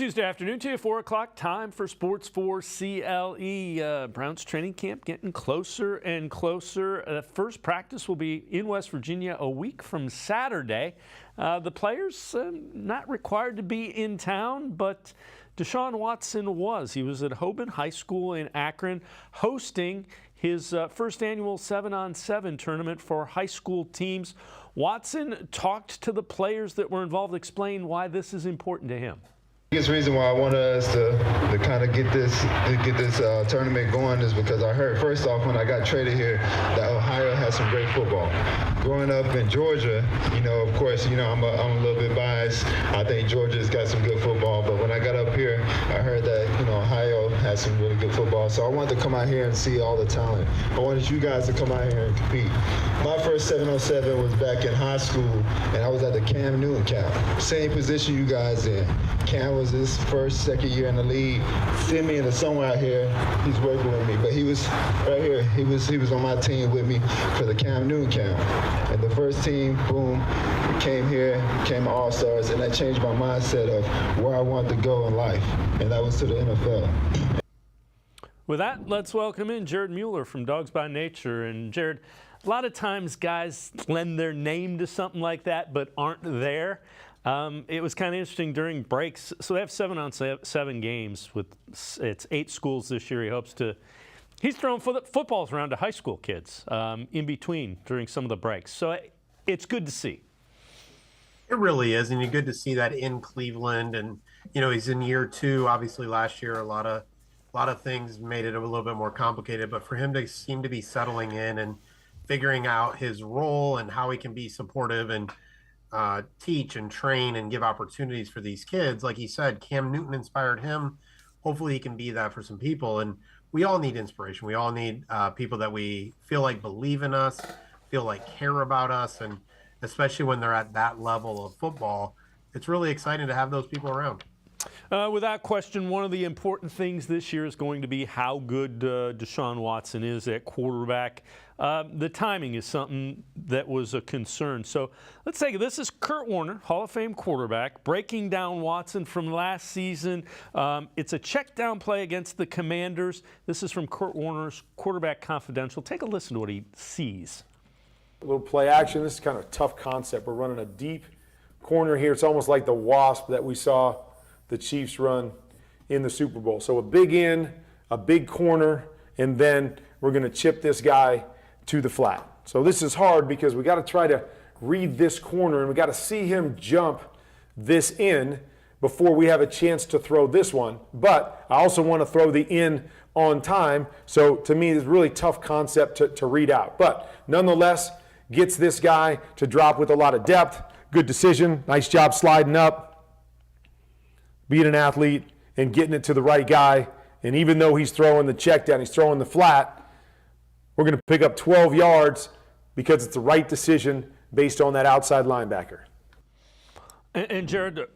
Tuesday afternoon to you, 4 o'clock, time for Sports4CLE. Browns training camp getting closer and closer. First practice will be in West Virginia a week from Saturday. The players not required to be in town, but Deshaun Watson was. He was at Hoban High School in Akron hosting his first annual 7-on-7 tournament for high school teams. Watson talked to the players that were involved, explained why this is important to him. The biggest reason why I wanted us to kind of get this tournament going is because I heard, first off, when I got traded here, that Ohio has some great football. Growing up in Georgia, of course, I'm a little bit biased. I think Georgia's got some good football, but when I got up here, I heard that, Ohio has some really good football. So I wanted to come out here and see all the talent. I wanted you guys to come out here and compete. My first 7-on-7 was back in high school, and I was at the Cam Newton camp. Same position you guys in. Cam was his second year in the league. Send me into somewhere out here. He's working with me, but he was right here. He was on my team with me for the Cam Newton camp. And the first team, boom, we came here, became All-Stars, and that changed my mindset of where I wanted to go in life, and that was to the NFL. With that, let's welcome in Jared Mueller from Dawgs by Nature. And Jared, a lot of times guys lend their name to something like that but aren't there. It was kind of interesting during breaks. So they have 7-on-7 games with it's 8 schools this year. He's throwing footballs around to high school kids in between during some of the breaks. So it's good to see. It really is, and you're good to see that in Cleveland. And he's in year 2. Obviously, last year a lot of things made it a little bit more complicated. But for him to seem to be settling in and figuring out his role and how he can be supportive and teach and train and give opportunities for these kids. Like he said, Cam Newton inspired him. Hopefully he can be that for some people. And we all need inspiration. We all need people that we feel like believe in us, feel like care about us. And especially when they're at that level of football, it's really exciting to have those people around. Without question, one of the important things this year is going to be how good Deshaun Watson is at quarterback. The timing is something that was a concern. So let's take it. This is Kurt Warner, Hall of Fame quarterback, breaking down Watson from last season. It's a check down play against the Commanders. This is from Kurt Warner's Quarterback Confidential. Take a listen to what he sees. A little play action. This is kind of a tough concept. We're running a deep corner here. It's almost like the wasp that we saw the Chiefs run in the Super Bowl. So a big end, a big corner, and then we're going to chip this guy to the flat. So this is hard because we got to try to read this corner, and we got to see him jump this in before we have a chance to throw this one. But I also want to throw the in on time. So to me, it's a really tough concept to read out. But nonetheless, gets this guy to drop with a lot of depth. Good decision. Nice job sliding up, being an athlete and getting it to the right guy. And even though he's throwing the check down, he's throwing the flat, we're going to pick up 12 yards because it's the right decision based on that outside linebacker. And Jared,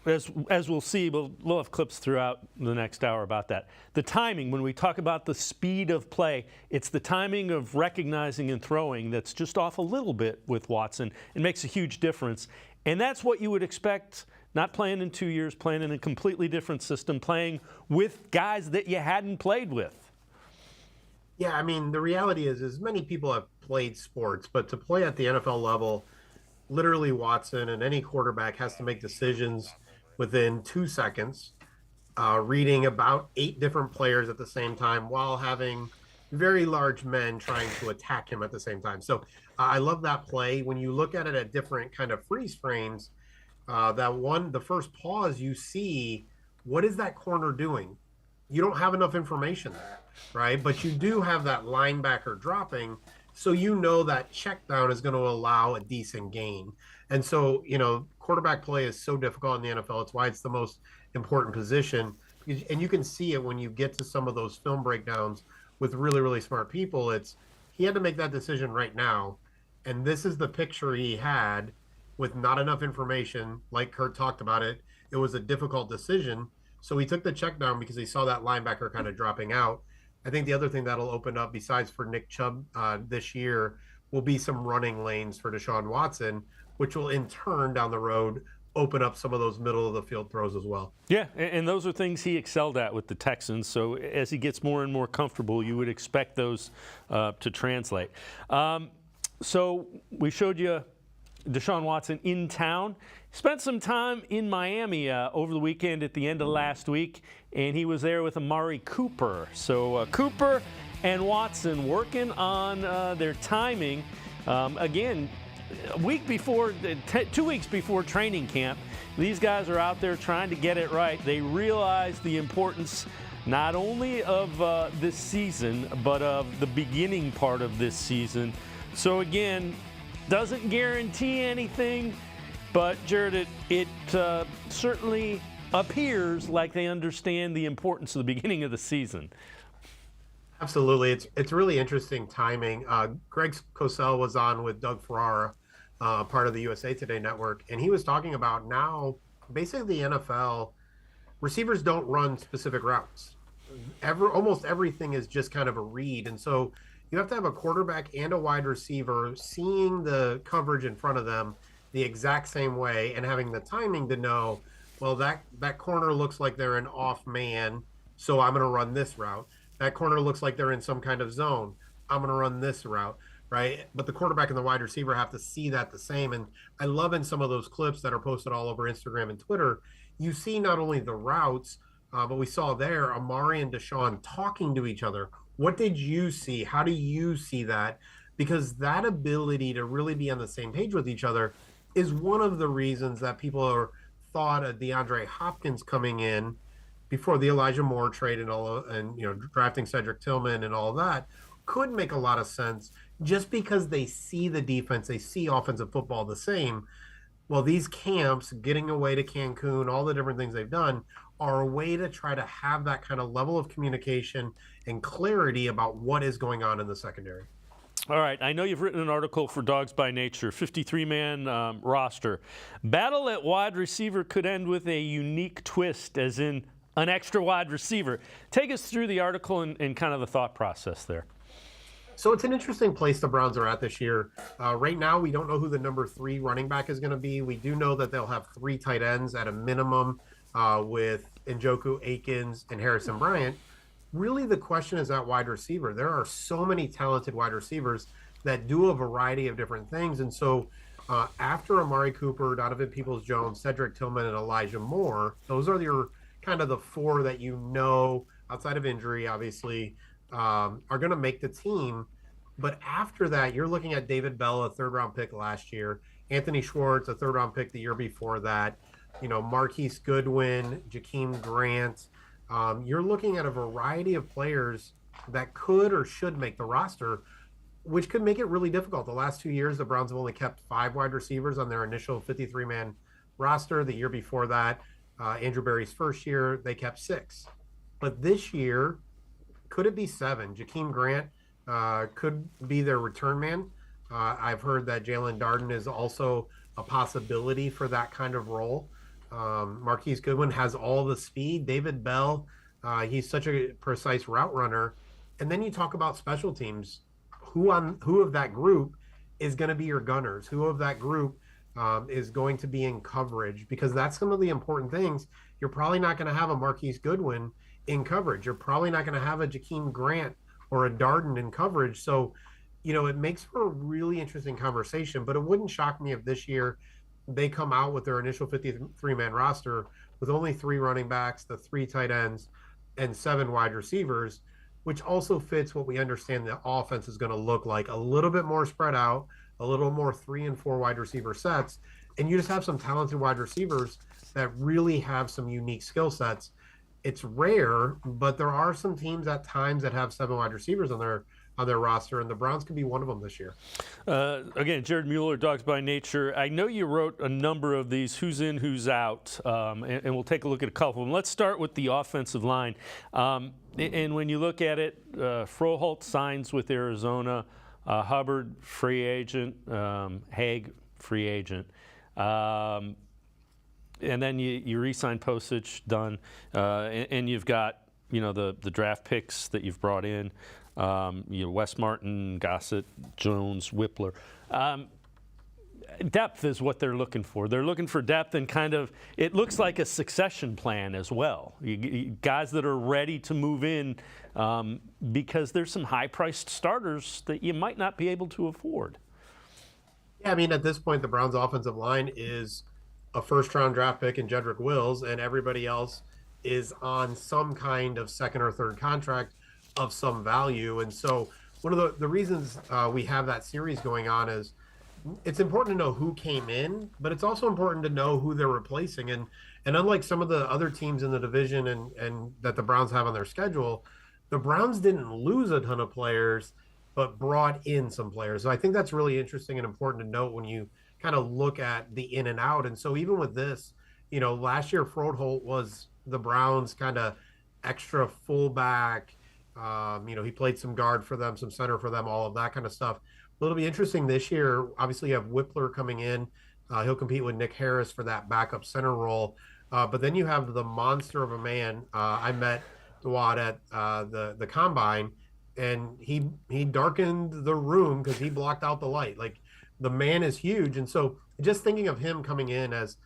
as we'll see, we'll have clips throughout the next hour about that. The timing, when we talk about the speed of play, it's the timing of recognizing and throwing that's just off a little bit with Watson. It makes a huge difference. And that's what you would expect, not playing in 2 years, playing in a completely different system, playing with guys that you hadn't played with. Yeah, I mean, the reality is many people have played sports, but to play at the NFL level, literally Watson and any quarterback has to make decisions within 2 seconds, reading about 8 different players at the same time while having very large men trying to attack him at the same time. So I love that play. When you look at it at different kind of freeze frames, the first pause, you see, what is that corner doing? You don't have enough information there, right? But you do have that linebacker dropping, so that check down is going to allow a decent gain. And so, quarterback play is so difficult in the NFL. It's why it's the most important position. And you can see it when you get to some of those film breakdowns with really, really smart people. He had to make that decision right now. And this is the picture he had with not enough information. Like Kurt talked about it, it was a difficult decision. So he took the check down because he saw that linebacker kind of dropping out. I think the other thing that'll open up, besides for Nick Chubb this year, will be some running lanes for Deshaun Watson, which will in turn down the road open up some of those middle of the field throws as well. Yeah, and those are things he excelled at with the Texans. So as he gets more and more comfortable, you would expect those to translate. So we showed you Deshaun Watson in town. Spent some time in Miami over the weekend at the end of last week, and he was there with Amari Cooper. So Cooper and Watson working on their timing. Again, a week before, 2 weeks before training camp, these guys are out there trying to get it right. They realize the importance not only of this season, but of the beginning part of this season. So again, doesn't guarantee anything, but Jared, it certainly appears like they understand the importance of the beginning of the season. Absolutely. It's really interesting timing. Greg Cosell was on with Doug Ferrara, part of the USA Today network, and he was talking about now basically the NFL receivers don't run specific routes. Almost everything is just kind of a read. And so you have to have a quarterback and a wide receiver seeing the coverage in front of them the exact same way and having the timing to know, well, that corner looks like they're an off man, so I'm going to run this route. That corner looks like they're in some kind of zone. I'm going to run this route, right? But the quarterback and the wide receiver have to see that the same. And I love in some of those clips that are posted all over Instagram and Twitter, you see not only the routes, but we saw there Amari and Deshaun talking to each other. What did you see? How do you see that? Because that ability to really be on the same page with each other is one of the reasons that people thought of DeAndre Hopkins coming in before the Elijah Moore trade and drafting Cedric Tillman and all that could make a lot of sense just because they see the defense, they see offensive football the same. Well, these camps, getting away to Cancun, all the different things they've done are a way to try to have that kind of level of communication and clarity about what is going on in the secondary. All right, I know you've written an article for Dawgs by Nature, 53-man roster. Battle at wide receiver could end with a unique twist, as in an extra wide receiver. Take us through the article and kind of the thought process there. So it's an interesting place the Browns are at this year. Right now, we don't know who the number 3 running back is going to be. We do know that they'll have 3 tight ends at a minimum with Njoku, Akins, and Harrison Bryant. Really, the question is at wide receiver. There are so many talented wide receivers that do a variety of different things. And so after Amari Cooper, Donovan Peoples-Jones, Cedric Tillman, and Elijah Moore, those are your kind of the 4 that you know, outside of injury, obviously, are going to make the team. But after that, you're looking at David Bell, a 3rd-round pick last year, Anthony Schwartz, a 3rd-round pick the year before that, Marquise Goodwin, Jakeem Grant. You're looking at a variety of players that could or should make the roster, which could make it really difficult. The last 2 years, the Browns have only kept 5 wide receivers on their initial 53-man roster. The year before that, Andrew Berry's first year, they kept 6. But this year, could it be 7? Jakeem Grant could be their return man. I've heard that Jalen Darden is also a possibility for that kind of role. Marquise Goodwin has all the speed. David Bell, he's such a precise route runner. And then you talk about special teams. Who of that group is going to be your gunners? Who of that group is going to be in coverage? Because that's some of the important things. You're probably not going to have a Marquise Goodwin in coverage. You're probably not going to have a Jakeem Grant or a Darden in coverage. So, it makes for a really interesting conversation. But it wouldn't shock me if this year they come out with their initial 53-man roster with only 3 running backs, the 3 tight ends, and 7 wide receivers, which also fits what we understand the offense is going to look like. A little bit more spread out, a little more 3 and 4 wide receiver sets, and you just have some talented wide receivers that really have some unique skill sets. It's rare, but there are some teams at times that have 7 wide receivers on their roster, and the Browns could be one of them this year. Again, Jared Mueller, Dawgs by Nature. I know you wrote a number of these, who's in, who's out, and we'll take a look at a couple of them. Let's start with the offensive line. And when you look at it, Froholt signs with Arizona, Hubbard, free agent, Haig, free agent. And then you re-sign Postage, done, and you've got the draft picks that you've brought in. Wes Martin, Gossett, Jones, Whippler. Depth is what they're looking for. They're looking for depth, and kind of, it looks like a succession plan as well. Guys that are ready to move in, because there's some high-priced starters that you might not be able to afford. Yeah, I mean, at this point, the Browns' offensive line is a first-round draft pick in Jedrick Wills, and everybody else is on some kind of second or third contract of some value. And so one of the reasons we have that series going on is it's important to know who came in, but it's also important to know who they're replacing. And unlike some of the other teams in the division and that the Browns have on their schedule, the Browns didn't lose a ton of players, but brought in some players. So I think that's really interesting and important to note when you kind of look at the in and out. And so even with this, last year Froholt was the Browns' kind of extra fullback. He played some guard for them, some center for them, all of that kind of stuff. Well, it'll be interesting this year. Obviously, you have Whippler coming in. He'll compete with Nick Harris for that backup center role. But then you have the monster of a man. I met Dawg at the combine, and he darkened the room because he blocked out the light. Like, the man is huge. And so just thinking of him coming in as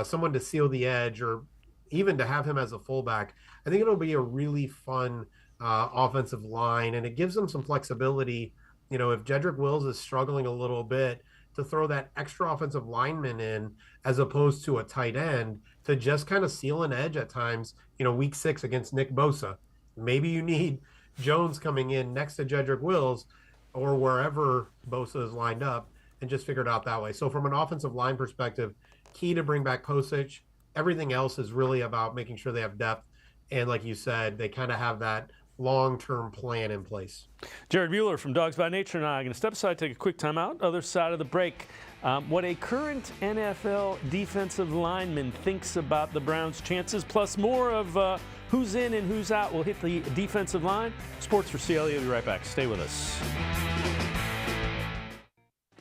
someone to seal the edge, or even to have him as a fullback, I think it'll be a really fun offensive line, and it gives them some flexibility. If Jedrick Wills is struggling a little bit, to throw that extra offensive lineman in as opposed to a tight end to just kind of seal an edge at times, week 6 against Nick Bosa. Maybe you need Jones coming in next to Jedrick Wills or wherever Bosa is lined up, and just figure it out that way. So from an offensive line perspective, key to bring back Kosic. Everything else is really about making sure they have depth. And like you said, they kind of have that long-term plan in place. Jared Mueller from Dawgs by Nature and I are going to step aside, take a quick timeout. Other side of the break, what a current NFL defensive lineman thinks about the Browns' chances, plus more of who's in and who's out. We'll hit the defensive line. Sports4CLE will be right back. Stay with us.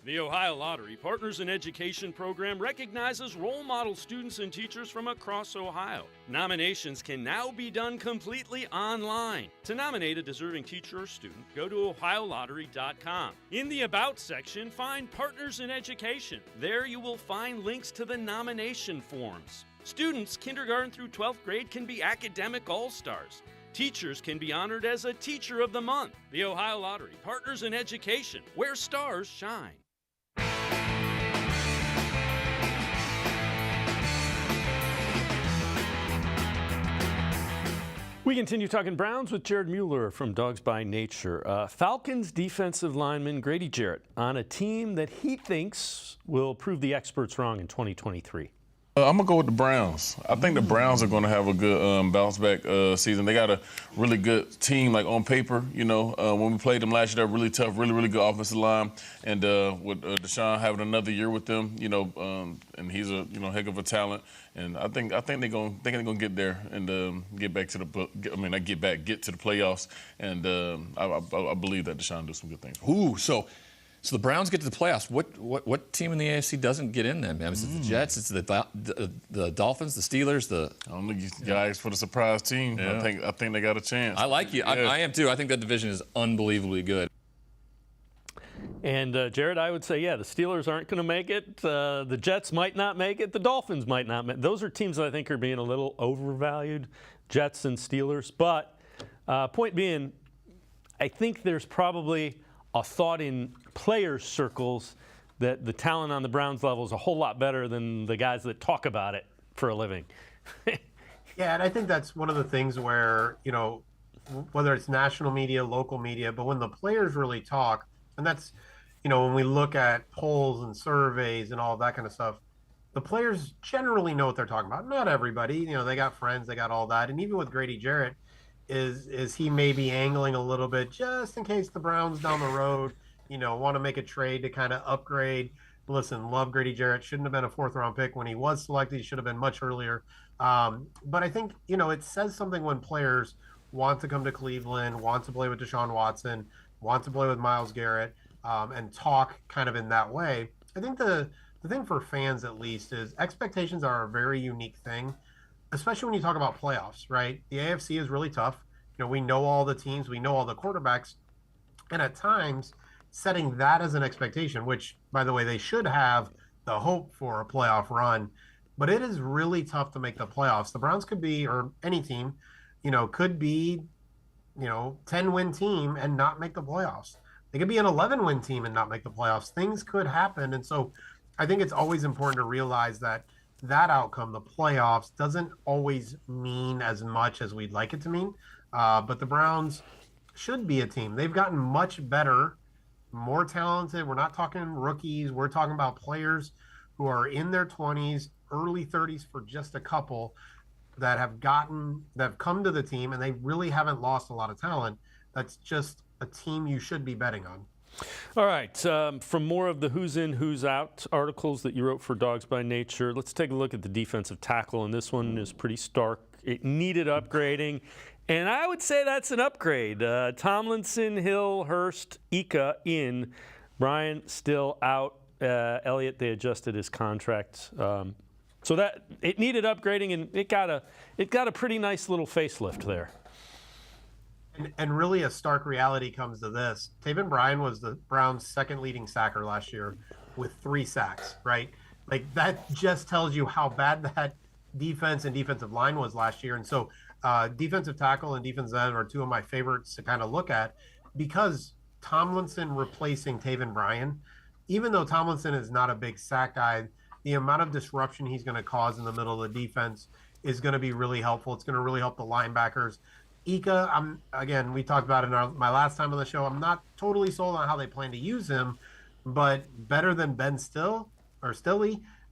The Ohio Lottery Partners in Education program recognizes role model students and teachers from across Ohio. Nominations can now be done completely online. To nominate a deserving teacher or student, go to ohiolottery.com. In the About section, find Partners in Education. There you will find links to the nomination forms. Students kindergarten through 12th grade can be academic all-stars. Teachers can be honored as a Teacher of the Month. The Ohio Lottery Partners in Education, where stars shine. We continue talking Browns with Jared Mueller from Dawgs by Nature. Falcons defensive lineman Grady Jarrett on a team that he thinks will prove the experts wrong in 2023. I'm going to go with the Browns. I think the Browns are going to have a good bounce-back season. They got a really good team, like on paper. When we played them last year, they're really tough, really, really good offensive line. And with Deshaun having another year with them, and he's a heck of a talent. And I think they're gonna get there and get back to the get to the playoffs. And I believe that Deshaun do some good things. Ooh, so the Browns get to the playoffs. What team in the AFC doesn't get in then? Is it the Jets? It's the Dolphins, the Steelers, I don't think you guys for the surprise team. Yeah. I think they got a chance. I like you. Yeah. I am too. I think that division is unbelievably good. And Jared, I would say, the Steelers aren't going to make it. The Jets might not make it. The Dolphins might not make it. Those are teams that I think are being a little overvalued, Jets and Steelers. But point being, I think there's probably a thought in players' circles that the talent on the Browns level is a whole lot better than the guys that talk about it for a living. Yeah, and I think that's one of the things where, whether it's national media, local media, but when the players really talk, and that's, when we look at polls and surveys and all of that kind of stuff, the players generally know what they're talking about. Not everybody, they got friends, they got all that. And even with Grady Jarrett, is he maybe angling a little bit just in case the Browns down the road, want to make a trade to kind of upgrade. Listen, love Grady Jarrett. Shouldn't have been a 4th-round pick when he was selected. He should have been much earlier. But I think, it says something when players want to come to Cleveland, want to play with Deshaun Watson, want to play with Myles Garrett, and talk kind of in that way. I think the thing for fans, at least, is expectations are a very unique thing, especially when you talk about playoffs, right? The AFC is really tough. We know all the teams, we know all the quarterbacks, and at times setting that as an expectation, which, by the way, they should have the hope for a playoff run, but it is really tough to make the playoffs. The Browns could be, or any team, could be, 10-win team and not make the playoffs. They could be an 11-win team and not make the playoffs. Things could happen. And so I think it's always important to realize that outcome, the playoffs, doesn't always mean as much as we'd like it to mean. But the Browns should be a team. They've gotten much better, more talented. We're not talking rookies. We're talking about players who are in their 20s, early 30s for just a couple that have come to the team, and they really haven't lost a lot of talent. That's just a team you should be betting on. All right, from more of the who's in, who's out articles that you wrote for Dawgs by Nature, let's take a look at the defensive tackle, and this one is pretty stark. It needed upgrading, and I would say that's an upgrade. Tomlinson, Hill, Hurst, Ika in. Brian still out. Elliott, they adjusted his contract. So that it needed upgrading, and it got a pretty nice little facelift there. And really, a stark reality comes to this. Taven Bryan was the Browns' second leading sacker last year with 3 sacks, right? Like, that just tells you how bad that defense and defensive line was last year. And so defensive tackle and defensive end are two of my favorites to kind of look at, because Tomlinson replacing Taven Bryan, even though Tomlinson is not a big sack guy, the amount of disruption he's going to cause in the middle of the defense is going to be really helpful. It's going to really help the linebackers. Ika, again, we talked about it in my last time on the show. I'm not totally sold on how they plan to use him, but better than Ben Stille.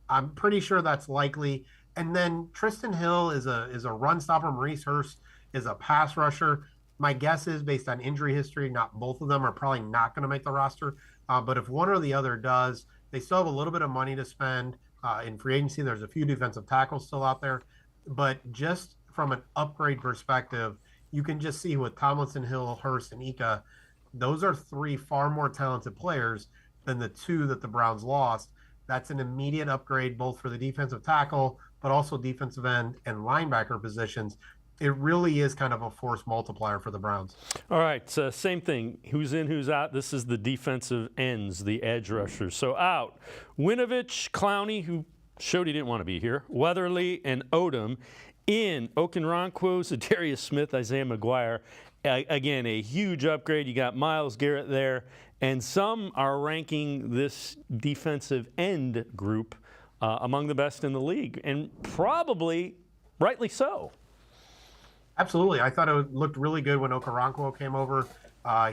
I'm pretty sure that's likely. And then Tristan Hill is a run stopper. Maurice Hurst is a pass rusher. My guess is, based on injury history, not both of them are probably not going to make the roster. But if one or the other does, they still have a little bit of money to spend in free agency. There's a few defensive tackles still out there. But just from an upgrade perspective, you can just see with Tomlinson, Hill, Hurst, and Ika, those are 3 far more talented players than the 2 that the Browns lost. That's an immediate upgrade both for the defensive tackle, but also defensive end and linebacker positions. It really is kind of a force multiplier for the Browns. All right, same thing. Who's in, who's out? This is the defensive ends, the edge rushers. So out, Winovich, Clowney, who showed he didn't want to be here, Weatherly, and Odom. In, Okunrankwo, Zadarius Smith, Isaiah McGuire. Again, a huge upgrade. You got Myles Garrett there. And some are ranking this defensive end group among the best in the league, and probably rightly so. Absolutely. I thought it looked really good when Okoronkwo came over.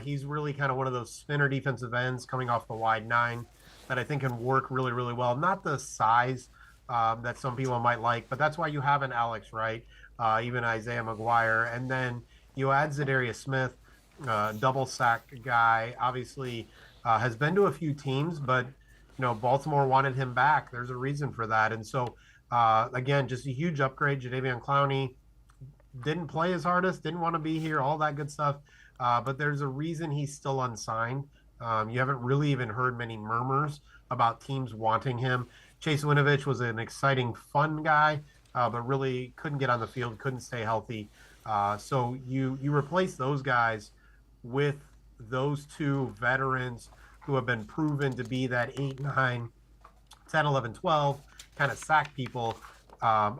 He's really kind of one of those spinner defensive ends coming off the wide 9 that I think can work really, really well. Not the size that some people might like, but that's why you have an Alex Wright, even Isaiah McGuire. And then you add Zadarius Smith, double sack guy, obviously has been to a few teams, but Baltimore wanted him back. There's a reason for that. And so, again, just a huge upgrade. Jadeveon Clowney didn't play his hardest, didn't want to be here, all that good stuff. But there's a reason he's still unsigned. You haven't really even heard many murmurs about teams wanting him. Chase Winovich was an exciting, fun guy, but really couldn't get on the field, couldn't stay healthy. So you replace those guys with those 2 veterans who have been proven to be that 8, 9, 10, 11, 12 kind of sack people.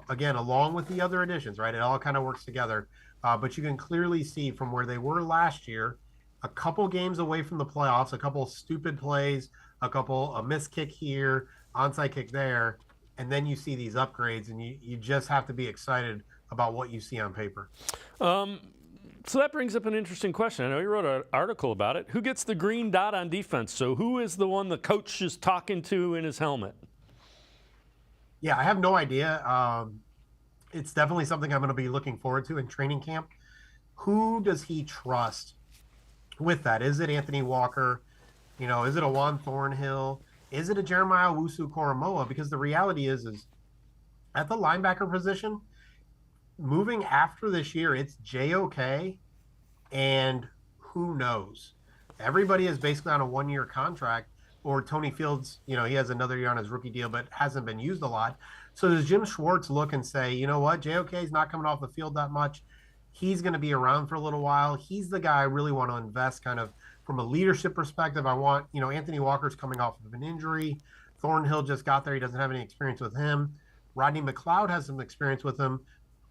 Again, along with the other additions, right? It all kind of works together. But you can clearly see from where they were last year, a couple games away from the playoffs, a couple stupid plays, a missed kick here, onside kick there, and then you see these upgrades, and you just have to be excited about what you see on paper. So that brings up an interesting question. I know you wrote an article about it. Who gets the green dot on defense? So who is the one the coach is talking to in his helmet? Yeah, I have no idea. It's definitely something I'm going to be looking forward to in training camp. Who does he trust with that? Is it Anthony Walker? Is it a Juan Thornhill? Is it a Jeremiah Owusu-Koramoah? Because the reality is at the linebacker position, moving after this year, it's JOK, and who knows? Everybody is basically on a 1-year contract, or Tony Fields, he has another year on his rookie deal, but hasn't been used a lot. So does Jim Schwartz look and say, you know what, JOK is not coming off the field that much. He's going to be around for a little while. He's the guy I really want to invest kind of from a leadership perspective. I want, Anthony Walker's coming off of an injury. Thornhill just got there. He doesn't have any experience with him. Rodney McLeod has some experience with him.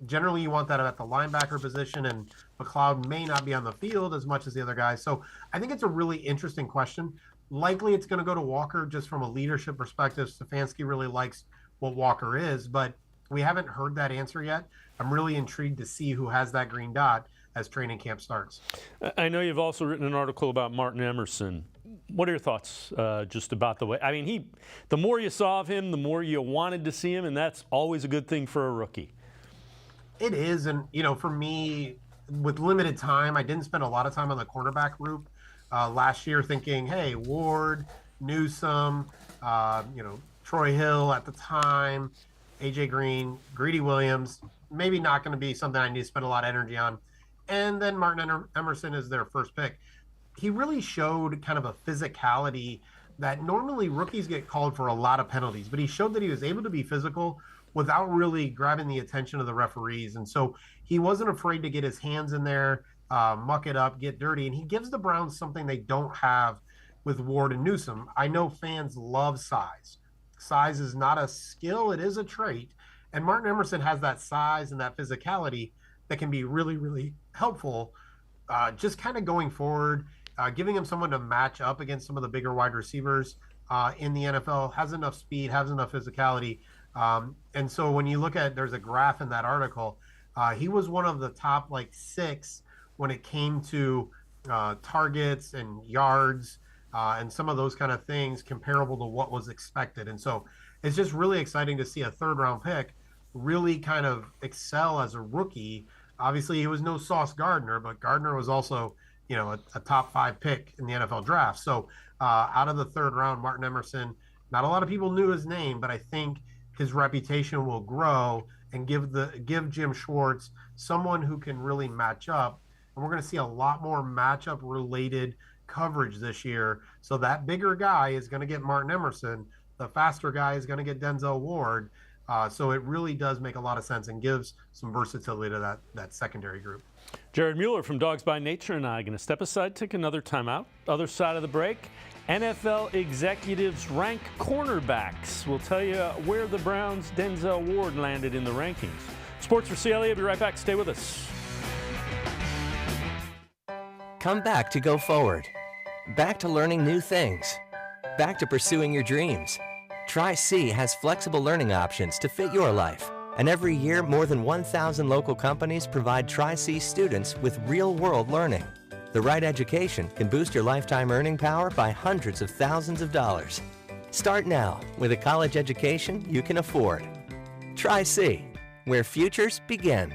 Generally, you want that at the linebacker position, and McLeod may not be on the field as much as the other guys. So I think it's a really interesting question. Likely it's going to go to Walker just from a leadership perspective. Stefanski really likes what Walker is, but we haven't heard that answer yet. I'm really intrigued to see who has that green dot as training camp starts. I know you've also written an article about Martin Emerson. What are your thoughts just about the way? I mean, the more you saw of him, the more you wanted to see him, and that's always a good thing for a rookie. It is, and for me, with limited time, I didn't spend a lot of time on the cornerback group last year thinking, hey, Ward, Newsome, Troy Hill at the time, AJ Green, Greedy Williams, maybe not going to be something I need to spend a lot of energy on. And then Martin Emerson is their first pick. He really showed kind of a physicality that normally rookies get called for a lot of penalties, but he showed that he was able to be physical without really grabbing the attention of the referees. And so he wasn't afraid to get his hands in there, muck it up, get dirty. And he gives the Browns something they don't have with Ward and Newsome. I know fans love size. Size is not a skill, it is a trait. And Martin Emerson has that size and that physicality that can be really, really helpful just kind of going forward, giving him someone to match up against some of the bigger wide receivers in the NFL, has enough speed, has enough physicality. And so when you look at, there's a graph in that article, he was one of the top 6 when it came to targets and yards and some of those kind of things comparable to what was expected. And so it's just really exciting to see a third-round pick really kind of excel as a rookie. Obviously, he was no Sauce Gardner, but Gardner was also, a top 5 pick in the NFL draft. So out of the third round, Martin Emerson, not a lot of people knew his name, but I think his reputation will grow and give Jim Schwartz someone who can really match up. And we're going to see a lot more matchup related coverage this year. So that bigger guy is going to get Martin Emerson. The faster guy is going to get Denzel Ward. So it really does make a lot of sense and gives some versatility to that secondary group. Jared Mueller from Dawgs by Nature and I are going to step aside, take another timeout. Other side of the break, NFL executives rank cornerbacks. We'll tell you where the Browns' Denzel Ward landed in the rankings. Sports4CLE, I'll be right back. Stay with us. Come back to go forward. Back to learning new things. Back to pursuing your dreams. Tri-C has flexible learning options to fit your life. And every year, more than 1,000 local companies provide Tri-C students with real-world learning. The right education can boost your lifetime earning power by hundreds of thousands of dollars. Start now with a college education you can afford. Tri-C, where futures begin.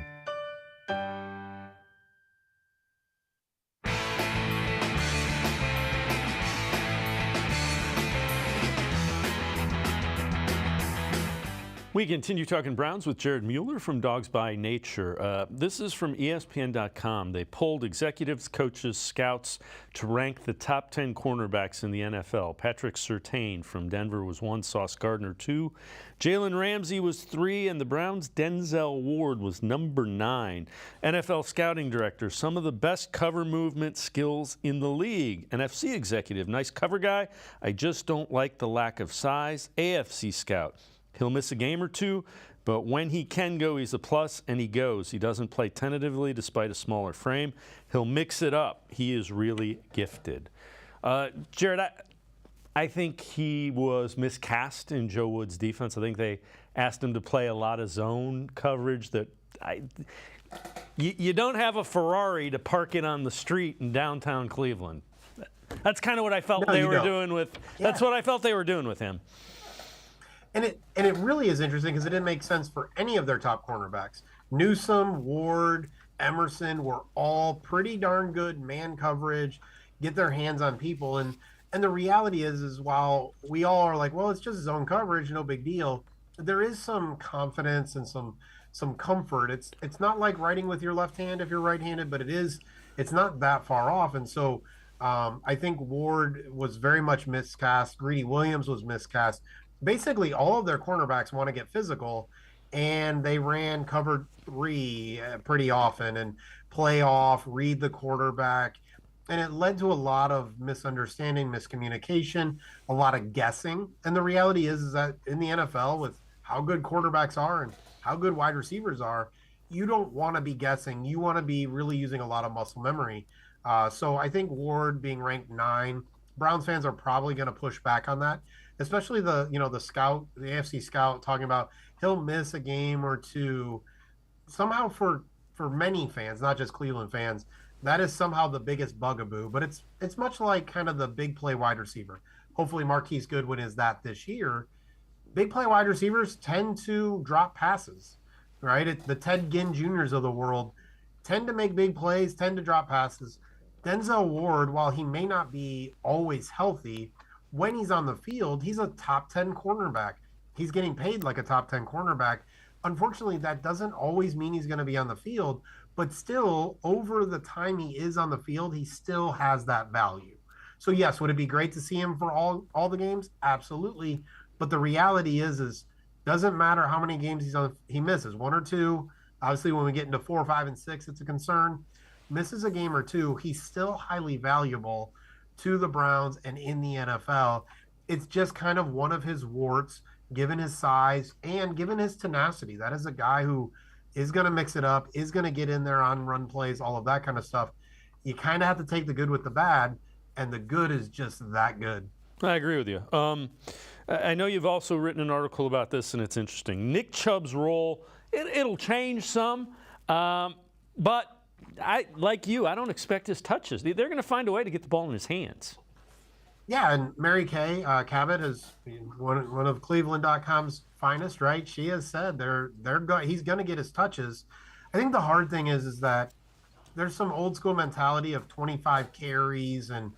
We continue talking Browns with Jared Mueller from Dawgs by Nature. This is from ESPN.com. They polled executives, coaches, scouts to rank the top 10 cornerbacks in the NFL. Patrick Surtain from Denver was 1, Sauce Gardner 2, Jalen Ramsey was 3, and the Browns' Denzel Ward was number 9. NFL scouting director, some of the best cover movement skills in the league. NFC executive, nice cover guy. I just don't like the lack of size. AFC scout. He'll miss a game or two, but when he can go, he's a plus, and he goes. He doesn't play tentatively despite a smaller frame. He'll mix it up. He is really gifted. Jared, I think he was miscast in Joe Woods' defense. I think they asked him to play a lot of zone coverage that you don't have a Ferrari to park it on the street in downtown Cleveland. That's kind of what I felt they were doing with. Yeah. That's what I felt they were doing with him. And it really is interesting because it didn't make sense for any of their top cornerbacks. Newsome, Ward, Emerson were all pretty darn good man coverage, get their hands on people. And the reality is while we all are like, well, it's just zone coverage, no big deal, there is some confidence and some comfort. It's not like writing with your left hand if you're right-handed, but it's not that far off. And so I think Ward was very much miscast. Greedy Williams was miscast. Basically, all of their cornerbacks want to get physical, and they ran cover 3 pretty often and play off, read the quarterback. And it led to a lot of misunderstanding, miscommunication, a lot of guessing. And the reality is that in the NFL, with how good quarterbacks are and how good wide receivers are, you don't want to be guessing. You want to be really using a lot of muscle memory. So I think Ward being ranked 9, Browns fans are probably going to push back on that, especially the scout, the AFC scout talking about he'll miss a game or two. Somehow for many fans, not just Cleveland fans, that is somehow the biggest bugaboo. But it's much like kind of the big play wide receiver. Hopefully Marquise Goodwin is that this year. Big play wide receivers tend to drop passes, right? The Ted Ginn Juniors of the world tend to make big plays, tend to drop passes. Denzel Ward, while he may not be always healthy, when he's on the field, he's a top 10 cornerback. He's getting paid like a top 10 cornerback. Unfortunately, that doesn't always mean he's going to be on the field, but still, over the time he is on the field, he still has that value. So yes, would it be great to see him for all the games? Absolutely. But the reality is doesn't matter how many games he misses, 1 or 2. Obviously, when we get into 4, 5, and 6, it's a concern. Misses a game or 2, he's still highly valuable to the Browns and in the NFL. It's just kind of one of his warts, given his size and given his tenacity. That is a guy who is going to mix it up, is going to get in there on run plays, all of that kind of stuff. You kind of have to take the good with the bad, and the good is just that good. I agree with you. I know you've also written an article about this, and it's interesting. Nick Chubb's role, it'll change some, but like you, I don't expect his touches. They're going to find a way to get the ball in his hands. Yeah, and Mary Kay Cabot is one of cleveland.com's finest, right? She has said he's going to get his touches. I think the hard thing is that there's some old school mentality of 25 carries and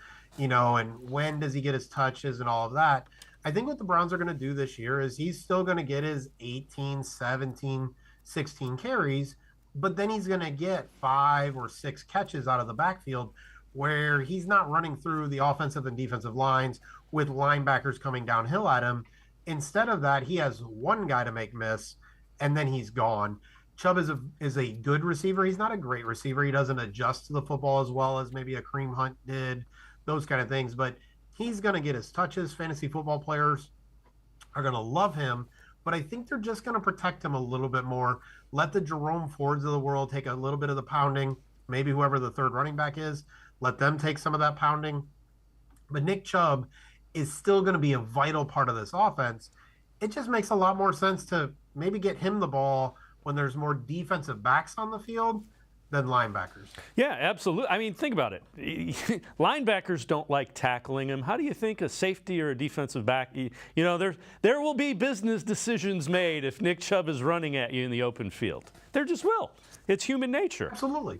when does he get his touches and all of that. I think what the Browns are going to do this year is he's still going to get his 18, 17, 16 carries, but then he's going to get 5 or 6 catches out of the backfield where he's not running through the offensive and defensive lines with linebackers coming downhill at him. Instead of that, he has one guy to make miss, and then he's gone. Chubb is a good receiver. He's not a great receiver. He doesn't adjust to the football as well as maybe a Kareem Hunt did, those kind of things. But he's going to get his touches. Fantasy football players are going to love him. But I think they're just going to protect him a little bit more. Let the Jerome Fords of the world take a little bit of the pounding. Maybe whoever the third running back is, let them take some of that pounding. But Nick Chubb is still going to be a vital part of this offense. It just makes a lot more sense to maybe get him the ball when there's more defensive backs on the field than linebackers. Yeah, absolutely. I mean, think about it. Linebackers don't like tackling him. How do you think a safety or a defensive back, there will be business decisions made if Nick Chubb is running at you in the open field. There just will. It's human nature. Absolutely.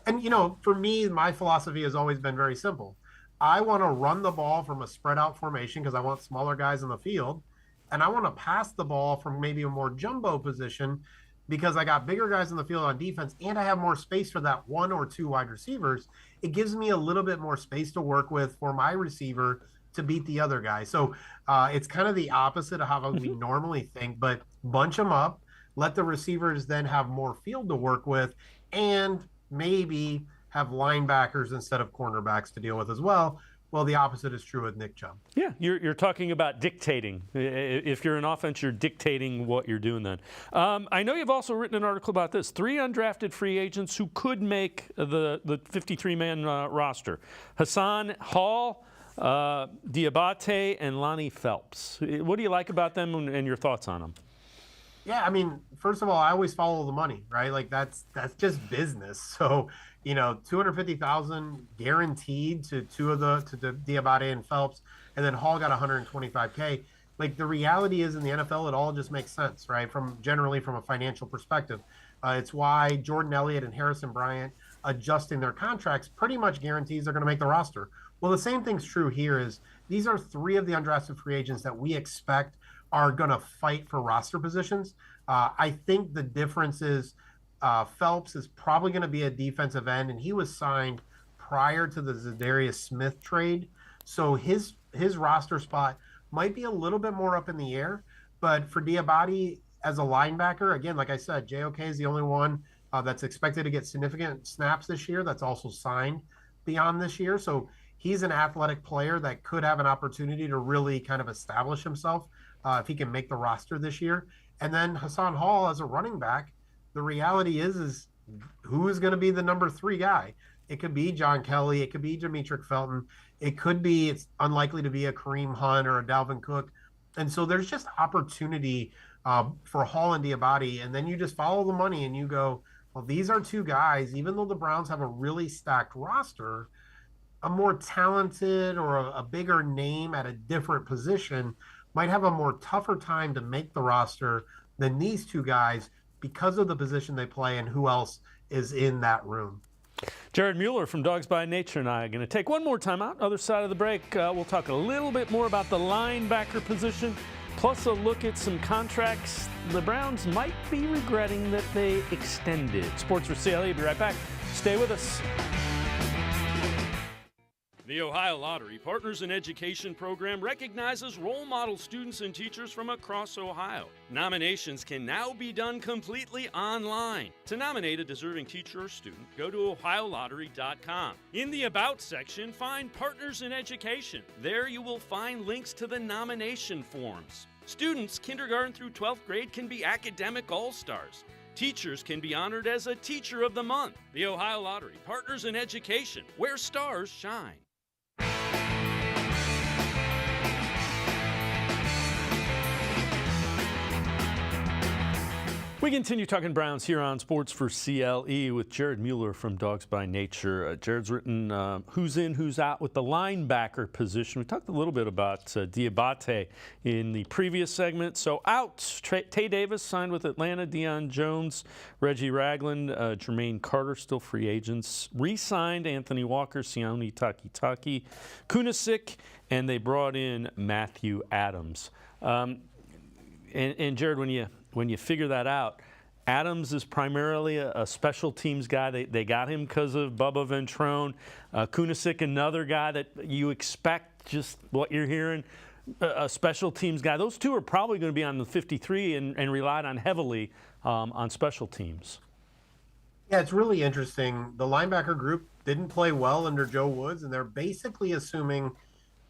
And, for me, my philosophy has always been very simple. I want to run the ball from a spread out formation because I want smaller guys in the field. And I want to pass the ball from maybe a more jumbo position because I got bigger guys in the field on defense and I have more space for that 1 or 2 wide receivers. It gives me a little bit more space to work with for my receiver to beat the other guy. So it's kind of the opposite of how we normally think, but bunch them up, let the receivers then have more field to work with, and maybe have linebackers instead of cornerbacks to deal with as well. Well, the opposite is true with Nick Chubb. Yeah, you're talking about dictating. If you're an offense, you're dictating what you're doing then. I know you've also written an article about this. 3 undrafted free agents who could make the 53-man roster. Hassan Hall, Diabate, and Lonnie Phelps. What do you like about them and your thoughts on them? Yeah, I mean, first of all, I always follow the money, right? Like that's just business. So, $250,000 guaranteed to Diabate and Phelps, and then Hall got $125K. Like the reality is in the NFL, it all just makes sense, right? Generally from a financial perspective. It's why Jordan Elliott and Harrison Bryant adjusting their contracts pretty much guarantees they're going to make the roster. Well, the same thing's true here. Is these are 3 of the undrafted free agents that we expect are going to fight for roster positions. I think the difference is Phelps is probably going to be a defensive end, and he was signed prior to the Zadarius Smith trade. So his roster spot might be a little bit more up in the air. But for Diabate as a linebacker, again, like I said, JOK is the only one that's expected to get significant snaps this year that's also signed. beyond this year. So he's an athletic player that could have an opportunity to really kind of establish himself if he can make the roster this year. And then Hassan Hall as a running back, the reality is who is going to be the number 3 guy? It could be John Kelly. It could be Demetric Felton. It could be, it's unlikely to be a Kareem Hunt or a Dalvin Cook. And so there's just opportunity for Hall and Diabate. And then you just follow the money and you go, well, these are 2 guys, even though the Browns have a really stacked roster, a more talented or a bigger name at a different position might have a more tougher time to make the roster than these 2 guys because of the position they play and who else is in that room. Jared Mueller from Dawgs by Nature and I are going to take one more time out. Other side of the break, we'll talk a little bit more about the linebacker position, plus a look at some contracts the Browns might be regretting that they extended. Sports4CLE, be right back. Stay with us. The Ohio Lottery Partners in Education program recognizes role model students and teachers from across Ohio. Nominations can now be done completely online. To nominate a deserving teacher or student, go to ohiolottery.com. In the About section, find Partners in Education. There you will find links to the nomination forms. Students kindergarten through 12th grade can be academic all-stars. Teachers can be honored as a Teacher of the Month. The Ohio Lottery Partners in Education, where stars shine. We continue talking Browns here on Sports4CLE with Jared Mueller from Dawgs by Nature. Jared's written who's in, who's out with the linebacker position. We talked a little bit about Diabate in the previous segment. So out, Tay Davis signed with Atlanta, Deion Jones, Reggie Ragland, Jermaine Carter, still free agents. Re-signed Anthony Walker, Sione Takitaki, Kunasik, and they brought in Matthew Adams. And Jared, when you figure that out, Adams is primarily a special teams guy. They got him because of Bubba Ventrone. Kunasik, another guy that you expect, just what you're hearing, a special teams guy. Those 2 are probably going to be on the 53 and relied on heavily on special teams. Yeah, it's really interesting. The linebacker group didn't play well under Joe Woods, and they're basically assuming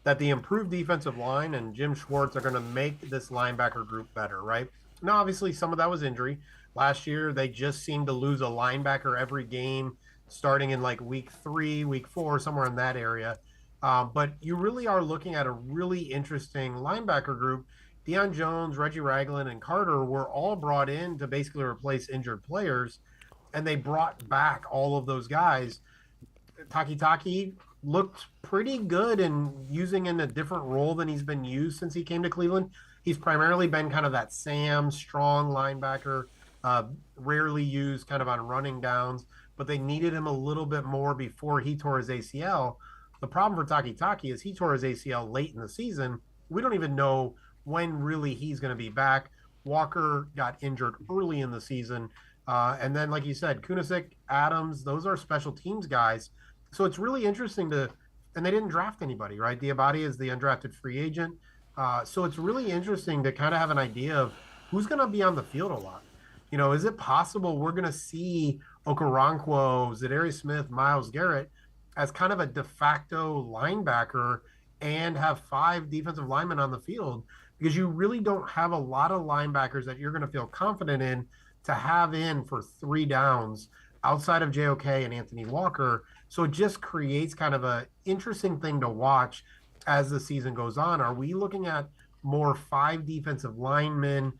that the improved defensive line and Jim Schwartz are going to make this linebacker group better, right? Now, obviously, some of that was injury. Last year, they just seemed to lose a linebacker every game, starting in like week 3, week 4, somewhere in that area. But you really are looking at a really interesting linebacker group. Deion Jones, Reggie Ragland, and Carter were all brought in to basically replace injured players, and they brought back all of those guys. Takitaki looked pretty good in using in a different role than he's been used since he came to Cleveland. He's primarily been kind of that Sam strong linebacker, rarely used kind of on running downs, but they needed him a little bit more before he tore his ACL. The problem for Takitaki is he tore his ACL late in the season. We don't even know when really he's going to be back. Walker got injured early in the season. And then, like you said, Kunasik, Adams, those are special teams guys. So it's really interesting and they didn't draft anybody, right? Diabate is the undrafted free agent. So it's really interesting to kind of have an idea of who's going to be on the field a lot. You know, is it possible we're going to see Okoronkwo, Zadarius Smith, Myles Garrett as kind of a de facto linebacker and have 5 defensive linemen on the field? Because you really don't have a lot of linebackers that you're going to feel confident in to have in for 3 downs outside of JOK and Anthony Walker. So it just creates kind of a interesting thing to watch as the season goes on. Are we looking at more 5 defensive linemen,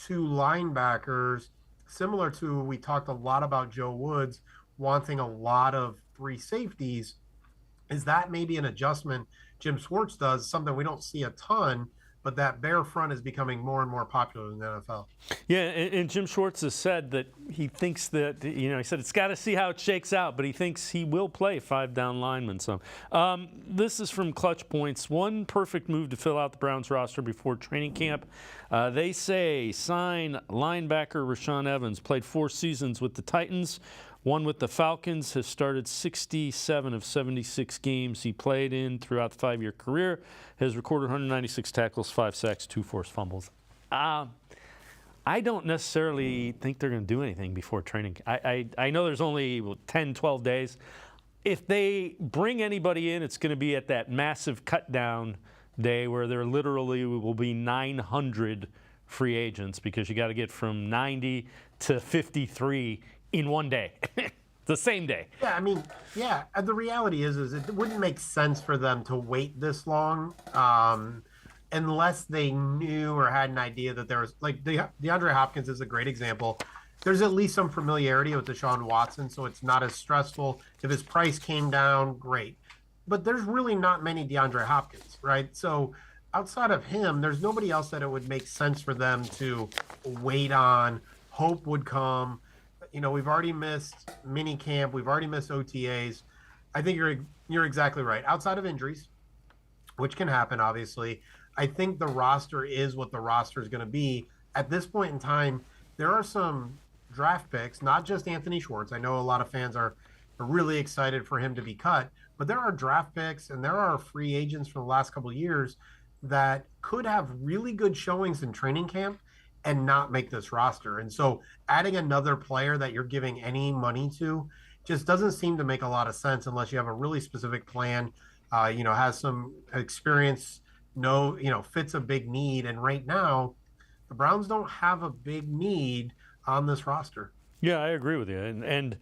2 linebackers, similar to, we talked a lot about Joe Woods wanting a lot of 3 safeties? Is that maybe an adjustment Jim Schwartz does, something we don't see a ton, but that bare front is becoming more and more popular in the NFL. Yeah, and Jim Schwartz has said that he thinks that, he said it's got to see how it shakes out, but he thinks he will play 5 down linemen some. This is from Clutch Points. One perfect move to fill out the Browns roster before training camp. They say sign linebacker Rashaan Evans, played 4 seasons with the Titans, 1 with the Falcons, has started 67 of 76 games he played in throughout the 5-year career, has recorded 196 tackles, 5 sacks, 2 forced fumbles. I don't necessarily think they're going to do anything before training. I know there's only 10, 12 days. if they bring anybody in, it's going to be at that massive cut down day where there literally will be 900 free agents because you got to get from 90 to 53 in one day. The same day. Yeah, I mean, yeah. The reality is it wouldn't make sense for them to wait this long, unless they knew or had an idea that there was, like, DeAndre Hopkins is a great example. There's at least some familiarity with Deshaun Watson, so it's not as stressful. If his price came down, great. But there's really not many DeAndre Hopkins, right? So outside of him, there's nobody else that it would make sense for them to wait on, hope would come. You know, we've already missed mini camp. We've already missed OTAs. I think you're exactly right. Outside of injuries, which can happen, obviously, I think the roster is what the roster is going to be. At this point in time, there are some draft picks, not just Anthony Schwartz. I know a lot of fans are really excited for him to be cut, but there are draft picks and there are free agents from the last couple of years that could have really good showings in training camp and not make this roster. And so adding another player that you're giving any money to just doesn't seem to make a lot of sense unless you have a really specific plan, has some experience, fits a big need. And right now, the Browns don't have a big need on this roster. Yeah, I agree with you. And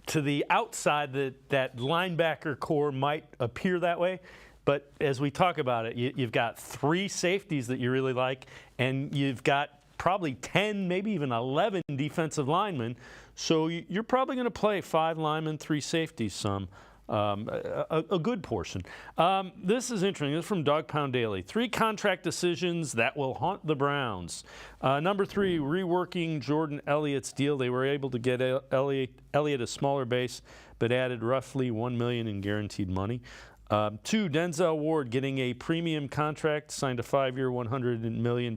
to the outside, that linebacker core might appear that way. But as we talk about it, you've got 3 safeties that you really like, and you've got probably 10, maybe even 11 defensive linemen. So you're probably going to play 5 linemen, 3 safeties, a good portion. This is interesting. This is from Dog Pound Daily. 3 contract decisions that will haunt the Browns. Number 3, reworking Jordan Elliott's deal. They were able to get Elliott a smaller base, but added roughly $1 million in guaranteed money. 2, Denzel Ward getting a premium contract, signed a 5-year, $100.5 million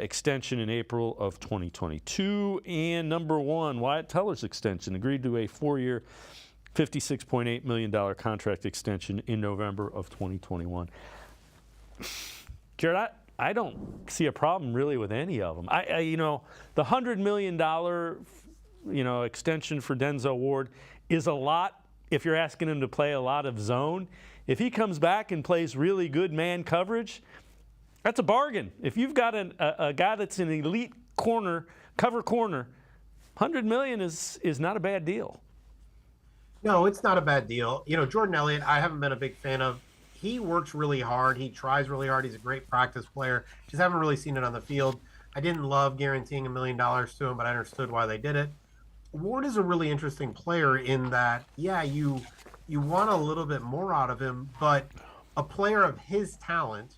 extension in April of 2022. And number 1, Wyatt Teller's extension, agreed to a 4-year, $56.8 million contract extension in November of 2021. Jared, I don't see a problem really with any of them. The $100 million, extension for Denzel Ward is a lot. If you're asking him to play a lot of zone, if he comes back and plays really good man coverage, that's a bargain. If you've got a guy that's an elite cover corner, $100 million is not a bad deal. No, it's not a bad deal. Jordan Elliott, I haven't been a big fan of. He works really hard. He tries really hard. He's a great practice player. Just haven't really seen it on the field. I didn't love guaranteeing $1 million to him, but I understood why they did it. Ward is a really interesting player in that, you want a little bit more out of him, but a player of his talent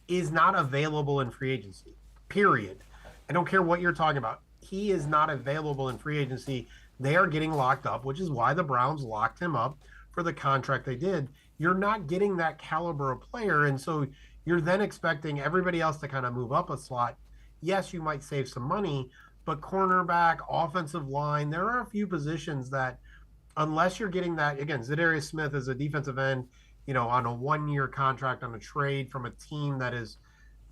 is not available in free agency, period. I don't care what you're talking about. He is not available in free agency. They are getting locked up, which is why the Browns locked him up for the contract they did. You're not getting that caliber of player, and so you're then expecting everybody else to kind of move up a slot. Yes, you might save some money, but cornerback, offensive line, there are a few positions that, unless you're getting that, again, Zadarius Smith is a defensive end, on a 1-year contract on a trade from a team that is,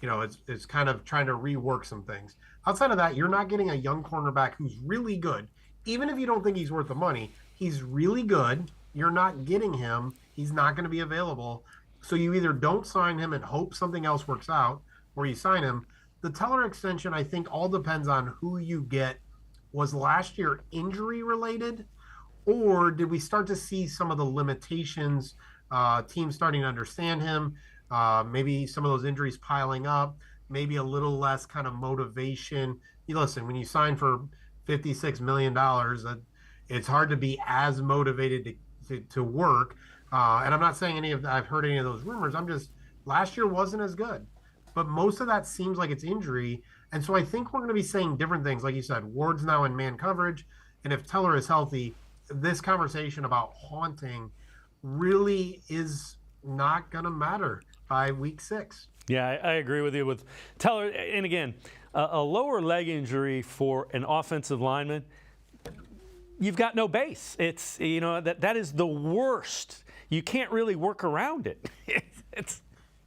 it's kind of trying to rework some things. Outside of that, you're not getting a young cornerback who's really good. Even if you don't think he's worth the money, he's really good. You're not getting him. He's not going to be available. So you either don't sign him and hope something else works out, or you sign him. The Teller extension, I think, all depends on who you get. Was last year injury related, or did we start to see some of the limitations, teams starting to understand him, maybe some of those injuries piling up, maybe a little less kind of motivation. Listen, when you sign for $56 million, it's hard to be as motivated to work. And I'm not saying I've heard any of those rumors. Last year wasn't as good. But most of that seems like it's injury. And so I think we're going to be saying different things. Like you said, Ward's now in man coverage. And if Teller is healthy, this conversation about haunting really is not going to matter by week 6. Yeah, I agree with you with Teller. And again, a lower leg injury for an offensive lineman, you've got no base. It's, that is the worst. You can't really work around it.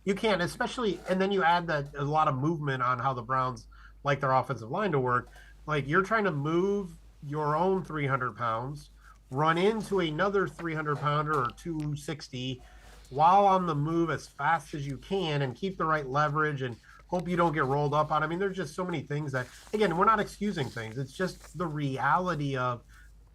You can, especially, and then you add that a lot of movement on how the Browns like their offensive line to work. Like, you're trying to move your own 300 pounds run into another 300-pounder or 260 while on the move as fast as you can and keep the right leverage and hope you don't get rolled up on. I mean, there's just so many things that, again, we're not excusing things. It's just the reality of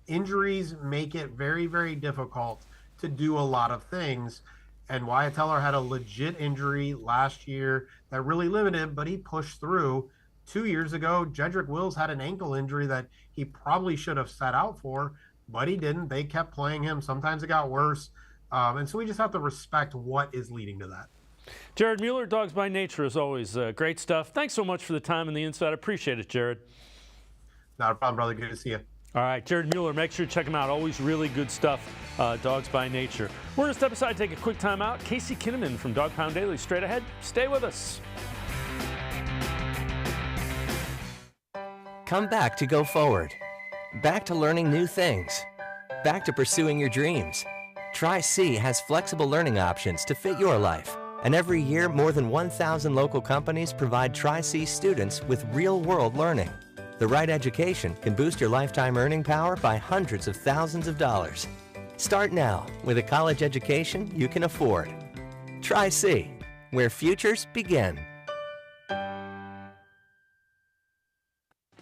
injuries make it very, very difficult to do a lot of things. And Wyatt Teller had a legit injury last year that really limited him, but he pushed through. 2 years ago, Jedrick Wills had an ankle injury that he probably should have sat out for, but he didn't. They kept playing him. Sometimes it got worse. And so we just have to respect what is leading to that. Jared Mueller, Dawgs by Nature, as always. Great stuff. Thanks so much for the time and the insight. Appreciate it, Jared. Not a problem, brother. Good to see you. All right, Jared Mueller, make sure to check him out. Always really good stuff, Dawgs by Nature. We're going to step aside, take a quick time out. Casey Kinnamon from Dog Pound Daily, straight ahead. Stay with us. Come back to go forward. Back to learning new things. Back to pursuing your dreams. Tri-C has flexible learning options to fit your life. And every year, more than 1,000 local companies provide Tri-C students with real-world learning. The right education can boost your lifetime earning power by hundreds of thousands of dollars. Start now with a college education you can afford. Tri-C, where futures begin.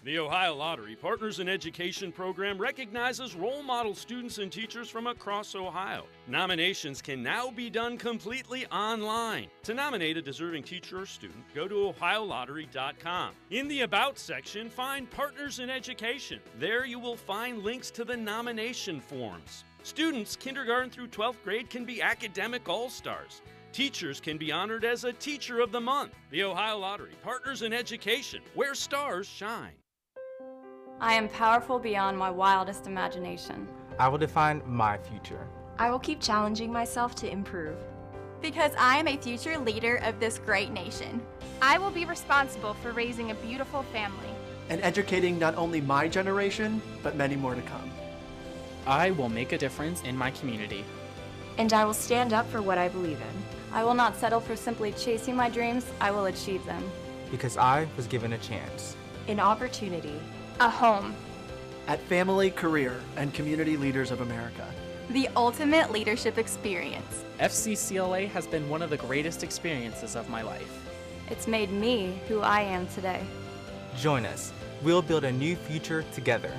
The Ohio Lottery Partners in Education program recognizes role model students and teachers from across Ohio. Nominations can now be done completely online. To nominate a deserving teacher or student, go to ohiolottery.com. In the About section, find Partners in Education. There you will find links to the nomination forms. Students, kindergarten through 12th grade, can be academic all-stars. Teachers can be honored as a Teacher of the Month. The Ohio Lottery Partners in Education, where stars shine. I am powerful beyond my wildest imagination. I will define my future. I will keep challenging myself to improve. Because I am a future leader of this great nation. I will be responsible for raising a beautiful family. And educating not only my generation, but many more to come. I will make a difference in my community. And I will stand up for what I believe in. I will not settle for simply chasing my dreams, I will achieve them. Because I was given a chance. An opportunity. A home. At Family, Career, and Community Leaders of America. The ultimate leadership experience. FCCLA has been one of the greatest experiences of my life. It's made me who I am today. Join us. We'll build a new future together.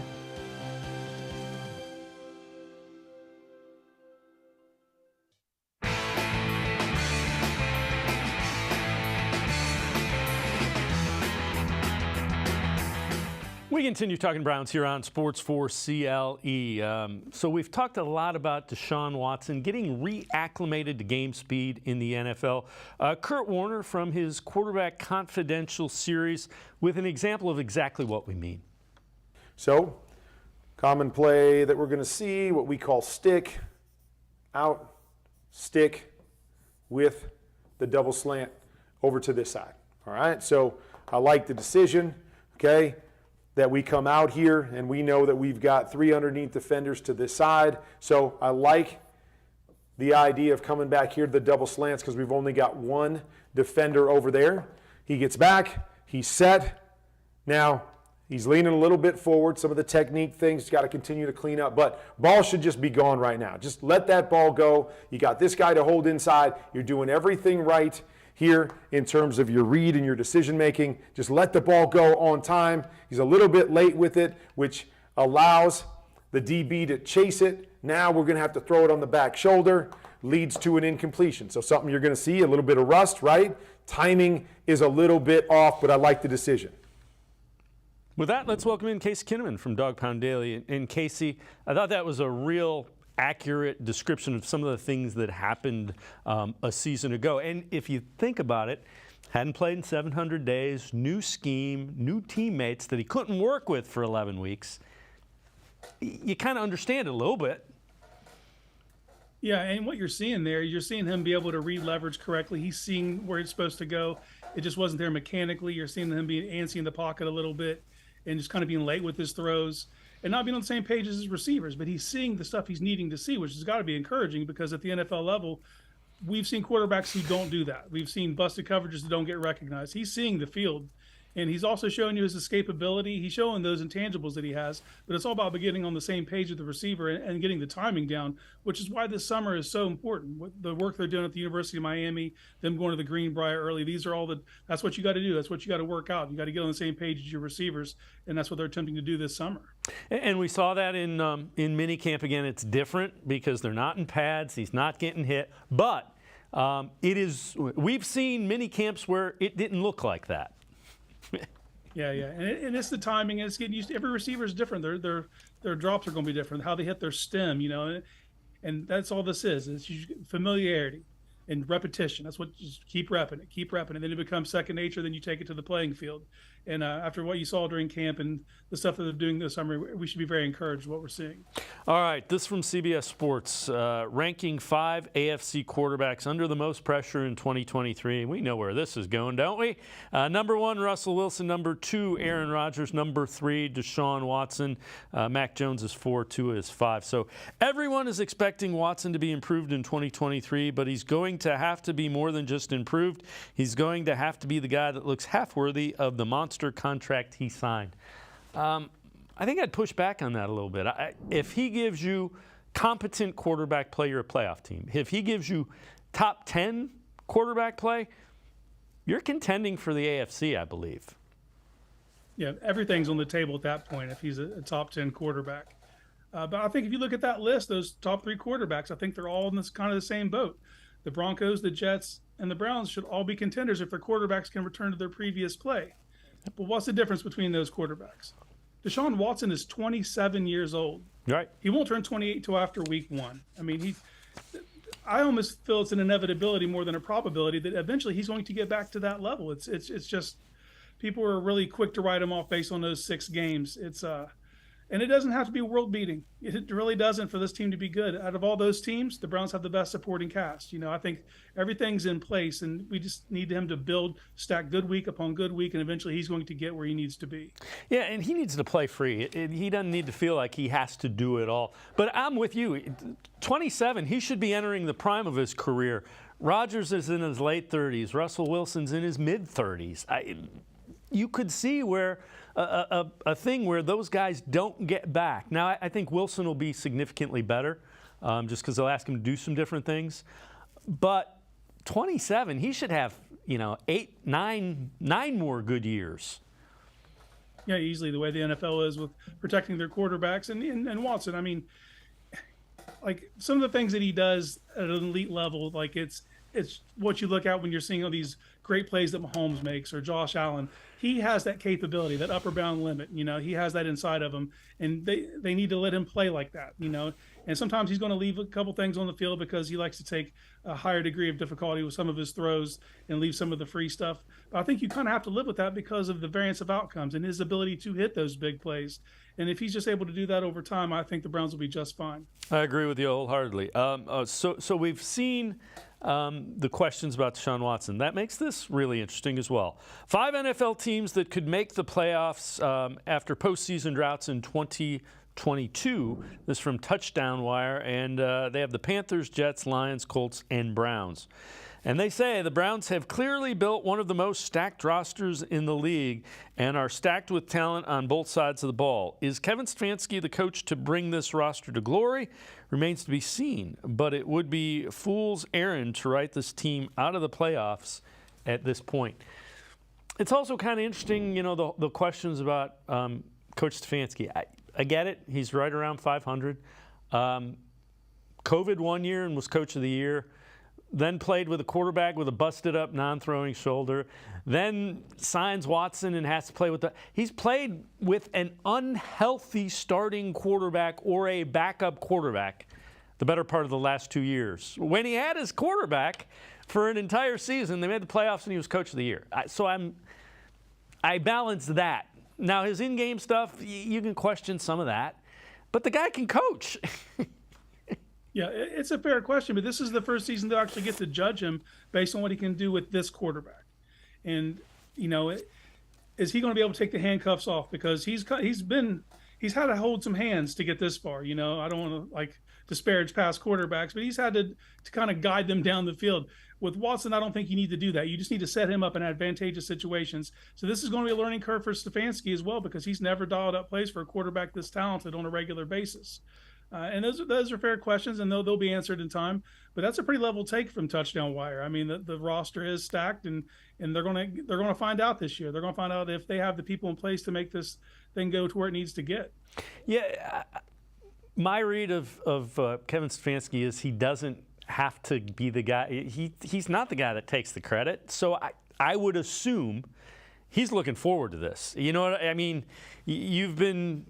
We continue talking Browns here on Sports4CLE. So we've talked a lot about Deshaun Watson getting reacclimated to game speed in the NFL. Kurt Warner from his Quarterback Confidential series with an example of exactly what we mean. So, common play that we're going to see, what we call stick, out, stick with the double slant over to this side. All right, so I like the decision, okay, that we come out here and we know that we've got 3 underneath defenders to this side. So I like the idea of coming back here to the double slants because we've only got 1 defender over there. He gets back, he's set. Now, he's leaning a little bit forward. Some of the technique things he's got to continue to clean up, but ball should just be gone right now. Just let that ball go. You got this guy to hold inside. You're doing everything right here in terms of your read and your decision making. Just let the ball go on time. He's a little bit late with it, which allows the DB to chase it. Now we're going to have to throw it on the back shoulder, leads to an incompletion. So something you're going to see, a little bit of rust, right? Timing is a little bit off, but I like the decision. With that, let's welcome in Casey Kinnamon from Dog Pound Daily. And Casey, I thought that was a real accurate description of some of the things that happened a season ago. And if you think about it, hadn't played in 700 days, new scheme, new teammates that he couldn't work with for 11 weeks. You kind of understand it a little bit. Yeah, and what you're seeing there, you're seeing him be able to read leverage correctly. He's seeing where it's supposed to go. It just wasn't there mechanically. You're seeing him being antsy in the pocket a little bit and just kind of being late with his throws and not being on the same page as his receivers. But he's seeing the stuff he's needing to see, which has got to be encouraging because at the NFL level, we've seen quarterbacks who don't do that. We've seen busted coverages that don't get recognized. He's seeing the field, And he's also showing you his escapability. He's showing those intangibles that he has, but it's all about getting on the same page with the receiver and getting the timing down, which is why this summer is so important. With the work they're doing at the University of Miami, them going to the Greenbrier early, that's what you got to do. That's what you got to work out. You got to get on the same page as your receivers, and that's what they're attempting to do this summer. And we saw that in minicamp again. It's different because they're not in pads. He's not getting hit, but we've seen mini camps where it didn't look like that. Yeah, and it's the timing. And it's getting used to. Every receiver is different. Their drops are going to be different. How they hit their stem, and that's all this is. It's familiarity and repetition. That's what, just keep repping it, and then it becomes second nature. Then you take it to the playing field. And after what you saw during camp and the stuff that they're doing this summer, we should be very encouraged with what we're seeing. All right, this from CBS Sports, ranking 5 AFC quarterbacks under the most pressure in 2023. We know where this is going, don't we? Number 1, Russell Wilson. Number 2, Aaron Rodgers. Number 3, Deshaun Watson. Mac Jones is 4, Tua is 5. So everyone is expecting Watson to be improved in 2023, but he's going to have to be more than just improved. He's going to have to be the guy that looks half worthy of the monster contract he signed. I think I'd push back on that a little bit. If he gives you competent quarterback play, you're a playoff team. If he gives you top 10 quarterback play, you're contending for the AFC, I believe. Yeah, everything's on the table at that point if he's a top 10 quarterback. But I think if you look at that list, those top 3 quarterbacks, I think they're all in this kind of the same boat. The Broncos, the Jets, and the Browns should all be contenders if their quarterbacks can return to their previous play. But what's the difference between those quarterbacks? Deshaun Watson is 27 years old. Right. He won't turn 28 until after week 1. I mean, I almost feel it's an inevitability more than a probability that eventually he's going to get back to that level. It's just people are really quick to write him off based on those 6 games. And it doesn't have to be world beating. It really doesn't for this team to be good. Out of all those teams, the Browns have the best supporting cast. I think everything's in place, and we just need him to stack good week upon good week, and eventually he's going to get where he needs to be. Yeah, and he needs to play free. He doesn't need to feel like he has to do it all. But I'm with you. 27, he should be entering the prime of his career. Rodgers is in his late 30s. Russell Wilson's in his mid-30s. You could see where a thing where those guys don't get back. Now, I think Wilson will be significantly better just because they'll ask him to do some different things. But 27, he should have, 9 more good years. Yeah, easily the way the NFL is with protecting their quarterbacks. And Watson, I mean, like some of the things that he does at an elite level, like it's what you look at when you're seeing all these great plays that Mahomes makes or Josh Allen. He has that capability, that upper bound limit. He has that inside of him, and they need to let him play like that. And sometimes he's going to leave a couple things on the field because he likes to take a higher degree of difficulty with some of his throws and leave some of the free stuff. But I think you kind of have to live with that because of the variance of outcomes and his ability to hit those big plays. And if he's just able to do that over time, I think the Browns will be just fine. I agree with you wholeheartedly. So we've seen the questions about Deshaun Watson. That makes this really interesting as well. 5 NFL teams that could make the playoffs after postseason droughts in 2022. This from Touchdown Wire, and they have the Panthers, Jets, Lions, Colts, and Browns. And they say the Browns have clearly built one of the most stacked rosters in the league and are stacked with talent on both sides of the ball. Is Kevin Stefanski the coach to bring this roster to glory? Remains to be seen, but it would be fool's errand to write this team out of the playoffs at this point. It's also kind of interesting, the questions about Coach Stefanski. I get it. He's right around 500. COVID 1 year and was coach of the year. Then played with a quarterback with a busted-up, non-throwing shoulder. Then signs Watson and has to play with he's played with an unhealthy starting quarterback or a backup quarterback the better part of the last 2 years. When he had his quarterback for an entire season, they made the playoffs and he was coach of the year. So I balance that. Now, his in-game stuff, you can question some of that, but the guy can coach. Yeah, it's a fair question, but this is the first season they'll actually get to judge him based on what he can do with this quarterback. And, is he going to be able to take the handcuffs off? Because he's had to hold some hands to get this far. I don't want to disparage past quarterbacks, but he's had to kind of guide them down the field. With Watson, I don't think you need to do that. You just need to set him up in advantageous situations. So this is going to be a learning curve for Stefanski as well, because he's never dialed up plays for a quarterback this talented on a regular basis. And those are fair questions, and they'll be answered in time. But that's a pretty level take from Touchdown Wire. I mean, the roster is stacked, and they're gonna find out this year. They're gonna find out if they have the people in place to make this thing go to where it needs to get. Yeah, my read of Kevin Stefanski is he doesn't have to be the guy. He's not the guy that takes the credit. So I would assume he's looking forward to this. You know what I mean? You've been,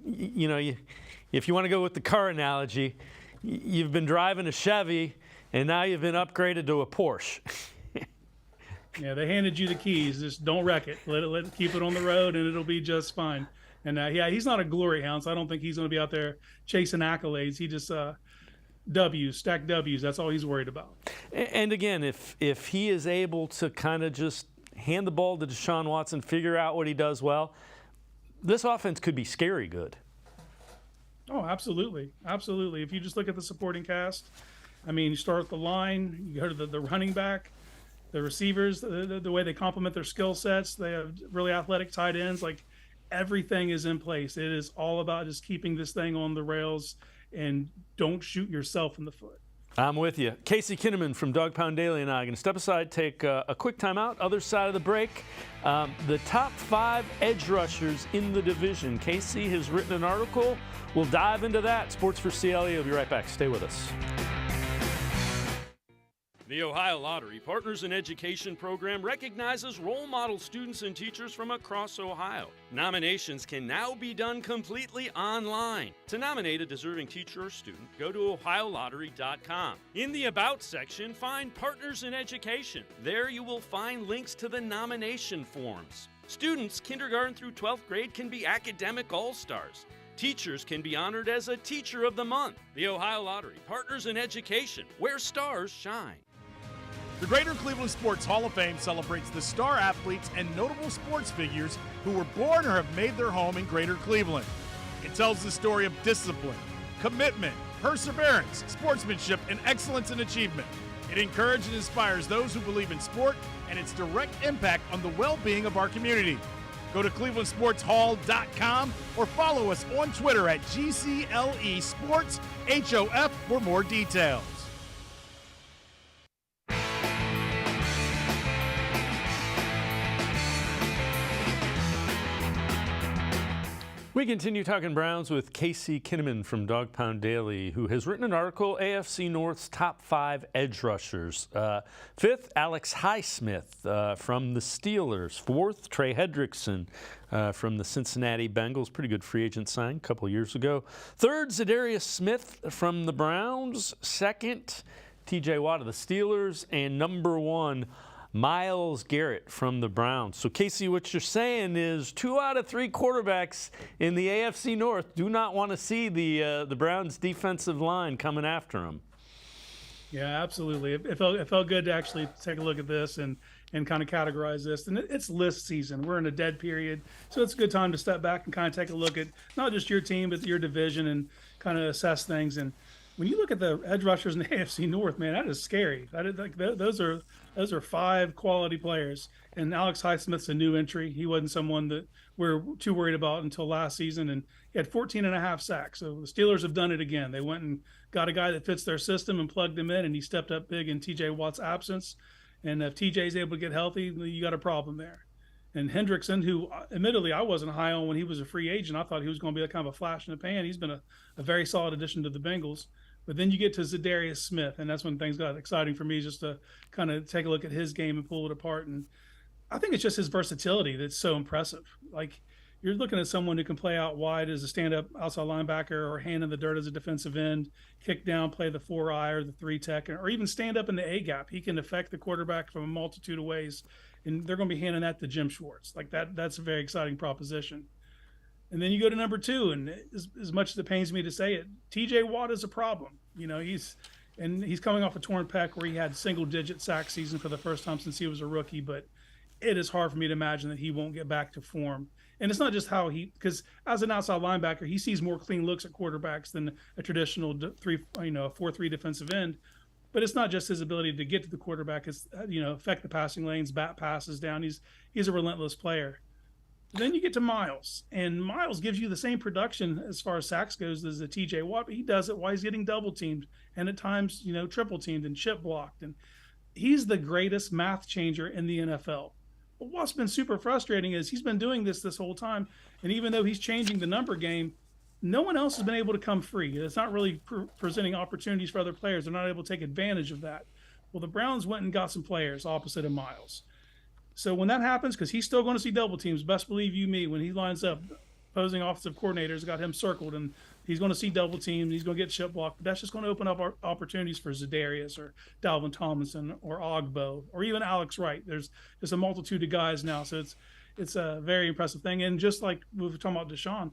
if you want to go with the car analogy, you've been driving a Chevy, and now you've been upgraded to a Porsche. Yeah, they handed you the keys. Just don't wreck it. Let it keep it on the road, and it'll be just fine. And he's not a glory hound, so I don't think he's going to be out there chasing accolades. He just stack W's. That's all he's worried about. And again, if he is able to kind of just hand the ball to Deshaun Watson, figure out what he does well, this offense could be scary good. Oh, absolutely. Absolutely. If you just look at the supporting cast, I mean, you start with the line, you go to the running back, the receivers, the way they complement their skill sets. They have really athletic tight ends. Like, everything is in place. It is all about just keeping this thing on the rails and don't shoot yourself in the foot. I'm with you. Casey Kinnamon from Dog Pound Daily and I are going to step aside, take a quick timeout. Other side of the break, the top 5 edge rushers in the division. Casey has written an article. We'll dive into that. Sports4CLE. We'll be right back. Stay with us. The Ohio Lottery Partners in Education program recognizes role model students and teachers from across Ohio. Nominations can now be done completely online. To nominate a deserving teacher or student, go to ohiolottery.com. In the About section, find Partners in Education. There you will find links to the nomination forms. Students kindergarten through 12th grade can be academic all-stars. Teachers can be honored as a Teacher of the Month. The Ohio Lottery Partners in Education, where stars shine. The Greater Cleveland Sports Hall of Fame celebrates the star athletes and notable sports figures who were born or have made their home in Greater Cleveland. It tells the story of discipline, commitment, perseverance, sportsmanship, and excellence in achievement. It encourages and inspires those who believe in sport and its direct impact on the well-being of our community. Go to clevelandsportshall.com or follow us on Twitter at GCLE Sports HOF for more details. We continue talking Browns with Casey Kinnamon from Dog Pound Daily, who has written an article, AFC North's top 5 edge rushers. 5th, Alex Highsmith from the Steelers. 4th, Trey Hendrickson from the Cincinnati Bengals. Pretty good free agent sign a couple years ago. 3rd, Zadarius Smith from the Browns. 2nd, TJ Watt of the Steelers. And number 1, Myles Garrett from the Browns. So, Casey, what you're saying is 2 out of 3 quarterbacks in the AFC North do not want to see the Browns' defensive line coming after them. Yeah, absolutely. It felt good to actually take a look at this and kind of categorize this. And it's list season. We're in a dead period, so it's a good time to step back and kind of take a look at not just your team, but your division and kind of assess things. And when you look at the edge rushers in the AFC North, man, that is scary. Those are 5 quality players. And Alex Highsmith's a new entry. He wasn't someone that we're too worried about until last season, and he had 14.5 sacks. So the Steelers have done it again. They went and got a guy that fits their system and plugged him in, and he stepped up big in TJ Watt's absence. And if TJ's able to get healthy, you got a problem there. And Hendrickson, who admittedly I wasn't high on when he was a free agent, I thought he was going to be a kind of a flash in the pan. He's been a very solid addition to the Bengals. But then you get to Zadarius Smith, and that's when things got exciting for me, just to kind of take a look at his game and pull it apart. And I think it's just his versatility that's so impressive. Like, you're looking at someone who can play out wide as a stand-up outside linebacker, or hand in the dirt as a defensive end, kick down, play the 4-eye or the 3-tech, or even stand up in the A-gap. He can affect the quarterback from a multitude of ways, and they're going to be handing that to Jim Schwartz. Like, that's a very exciting proposition. And then you go to number 2, and as much as it pains me to say it, TJ Watt is a problem. You know, he's coming off a torn pec where he had single-digit sack season for the first time since he was a rookie, but it is hard for me to imagine that he won't get back to form. And it's not just how because as an outside linebacker, he sees more clean looks at quarterbacks than a traditional 4-3 defensive end. But it's not just his ability to get to the quarterback; it's affect the passing lanes, bat passes down. He's a relentless player. Then you get to Miles, and Miles gives you the same production as far as sacks goes as a TJ Watt, but he does it while he's getting double teamed and at times triple teamed and chip blocked, and he's the greatest math changer in the NFL. But what's been super frustrating is he's been doing this whole time, and even though he's changing the number game, no one else has been able to come free. It's not really presenting opportunities for other players. They're not able to take advantage of that. Well, the Browns went and got some players opposite of Miles. So when that happens, because he's still going to see double teams, best believe you me, when he lines up, opposing offensive coordinators got him circled, and he's going to see double teams. He's going to get chip blocked. But that's just going to open up opportunities for Zadarius or Dalvin Tomlinson or Ogbo or even Alex Wright. There's a multitude of guys now, so it's a very impressive thing. And just like we were talking about Deshaun,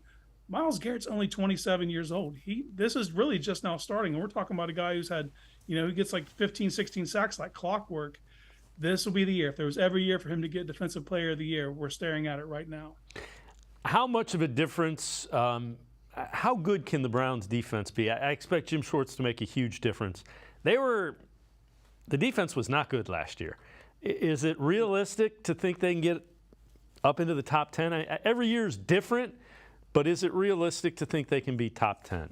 Myles Garrett's only 27 years old. This is really just now starting, and we're talking about a guy who's had, who gets like 15, 16 sacks like clockwork. This will be the year. If there was every year for him to get Defensive Player of the Year, we're staring at it right now. How much of a difference, how good can the Browns defense be? I expect Jim Schwartz to make a huge difference. The defense was not good last year. Is it realistic to think they can get up into the top 10? Every year is different, but is it realistic to think they can be top 10?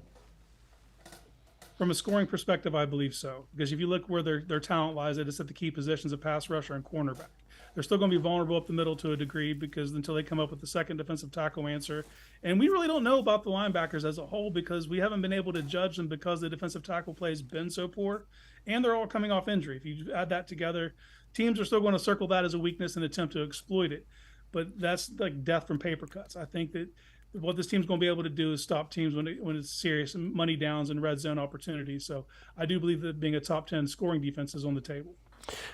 From a scoring perspective, I believe so. Because if you look where their talent lies, it's at the key positions of pass rusher and cornerback. They're still going to be vulnerable up the middle to a degree because until they come up with the second defensive tackle answer. And we really don't know about the linebackers as a whole because we haven't been able to judge them because the defensive tackle play has been so poor. And they're all coming off injury. If you add that together, teams are still going to circle that as a weakness and attempt to exploit it. But that's like death from paper cuts. I think that what this team's going to be able to do is stop teams when it's serious money downs and red zone opportunities. So I do believe that being a top 10 scoring defense is on the table.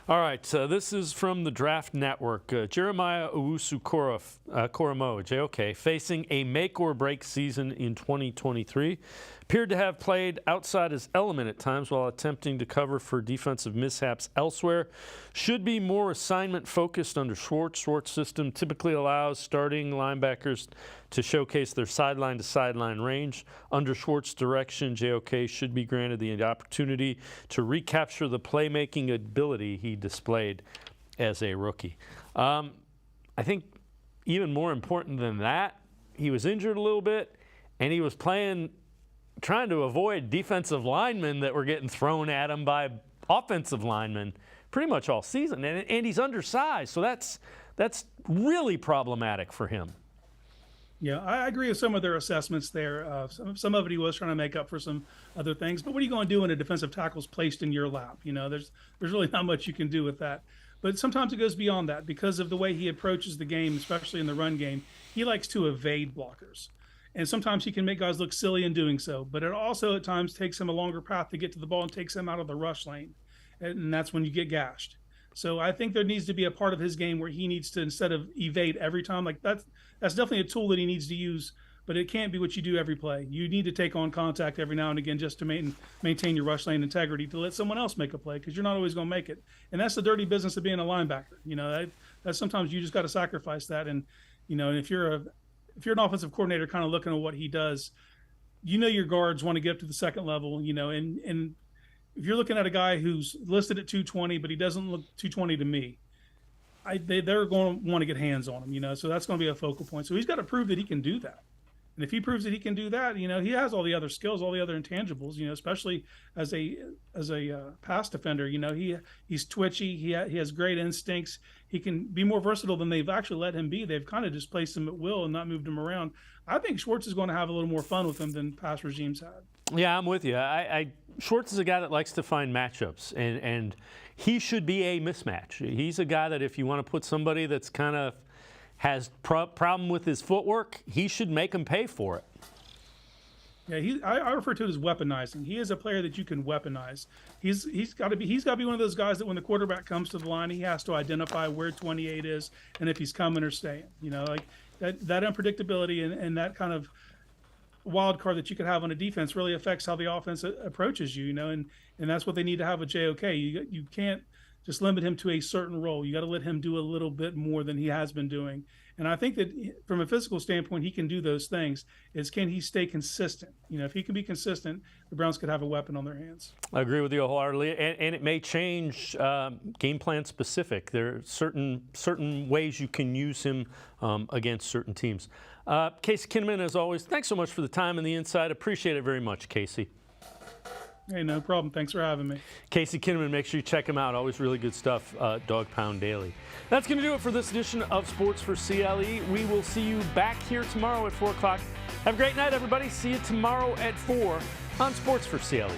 All right, this is from the Draft Network. Jeremiah Owusu-Koramoah, JOK, facing a make-or-break season in 2023. Appeared to have played outside his element at times while attempting to cover for defensive mishaps elsewhere. Should be more assignment-focused under Schwartz. Schwartz system typically allows starting linebackers to showcase their sideline-to-sideline range. Under Schwartz direction, JOK should be granted the opportunity to recapture the playmaking ability he displayed as a rookie. I think even more important than that, he was injured a little bit, and he was trying to avoid defensive linemen that were getting thrown at him by offensive linemen pretty much all season. And he's undersized, so that's really problematic for him. Yeah, I agree with some of their assessments there. Some of it he was trying to make up for some other things. But what are you going to do when a defensive tackle's placed in your lap? There's really not much you can do with that. But sometimes it goes beyond that because of the way he approaches the game, especially in the run game. He likes to evade blockers. And sometimes he can make guys look silly in doing so. But it also at times takes him a longer path to get to the ball and takes him out of the rush lane. And that's when you get gashed. So I think there needs to be a part of his game where he needs to, instead of evade every time, like that's definitely a tool that he needs to use, but it can't be what you do every play. You need to take on contact every now and again just to maintain your rush lane integrity to let someone else make a play because you're not always going to make it. And that's the dirty business of being a linebacker. That sometimes you just got to sacrifice that. And, if you're an offensive coordinator kind of looking at what he does, your guards want to get up to the second level, and if you're looking at a guy who's listed at 220, but he doesn't look 220 to me, they're going to want to get hands on him, so that's going to be a focal point. So he's got to prove that he can do that. And if he proves that he can do that, he has all the other skills, all the other intangibles, especially as a pass defender. He's twitchy. He has great instincts. He can be more versatile than they've actually let him be. They've kind of just placed him at will and not moved him around. I think Schwartz is going to have a little more fun with him than past regimes had. Yeah, I'm with you. Schwartz is a guy that likes to find matchups, and he should be a mismatch. He's a guy that if you want to put somebody that's kind of has problem with his footwork, he should make him pay for it. Yeah, I refer to it as weaponizing. He is a player that you can weaponize. He's got to be one of those guys that when the quarterback comes to the line, he has to identify where 28 is and if he's coming or staying. Like that unpredictability and that kind of wild card that you could have on a defense really affects how the offense approaches you. And that's what they need to have with JOK. You can't just limit him to a certain role. You got to let him do a little bit more than he has been doing. And I think that from a physical standpoint, he can do those things. Can he stay consistent? If he can be consistent, the Browns could have a weapon on their hands. I agree with you wholeheartedly, and it may change game plan specific. There are certain ways you can use him against certain teams. Casey Kinnamon, as always, thanks so much for the time and the insight. Appreciate it very much, Casey. Hey, no problem. Thanks for having me. Casey Kinnamon, make sure you check him out. Always really good stuff, Dog Pound Daily. That's going to do it for this edition of Sports for CLE. We will see you back here tomorrow at 4 o'clock. Have a great night, everybody. See you tomorrow at 4 on Sports for CLE.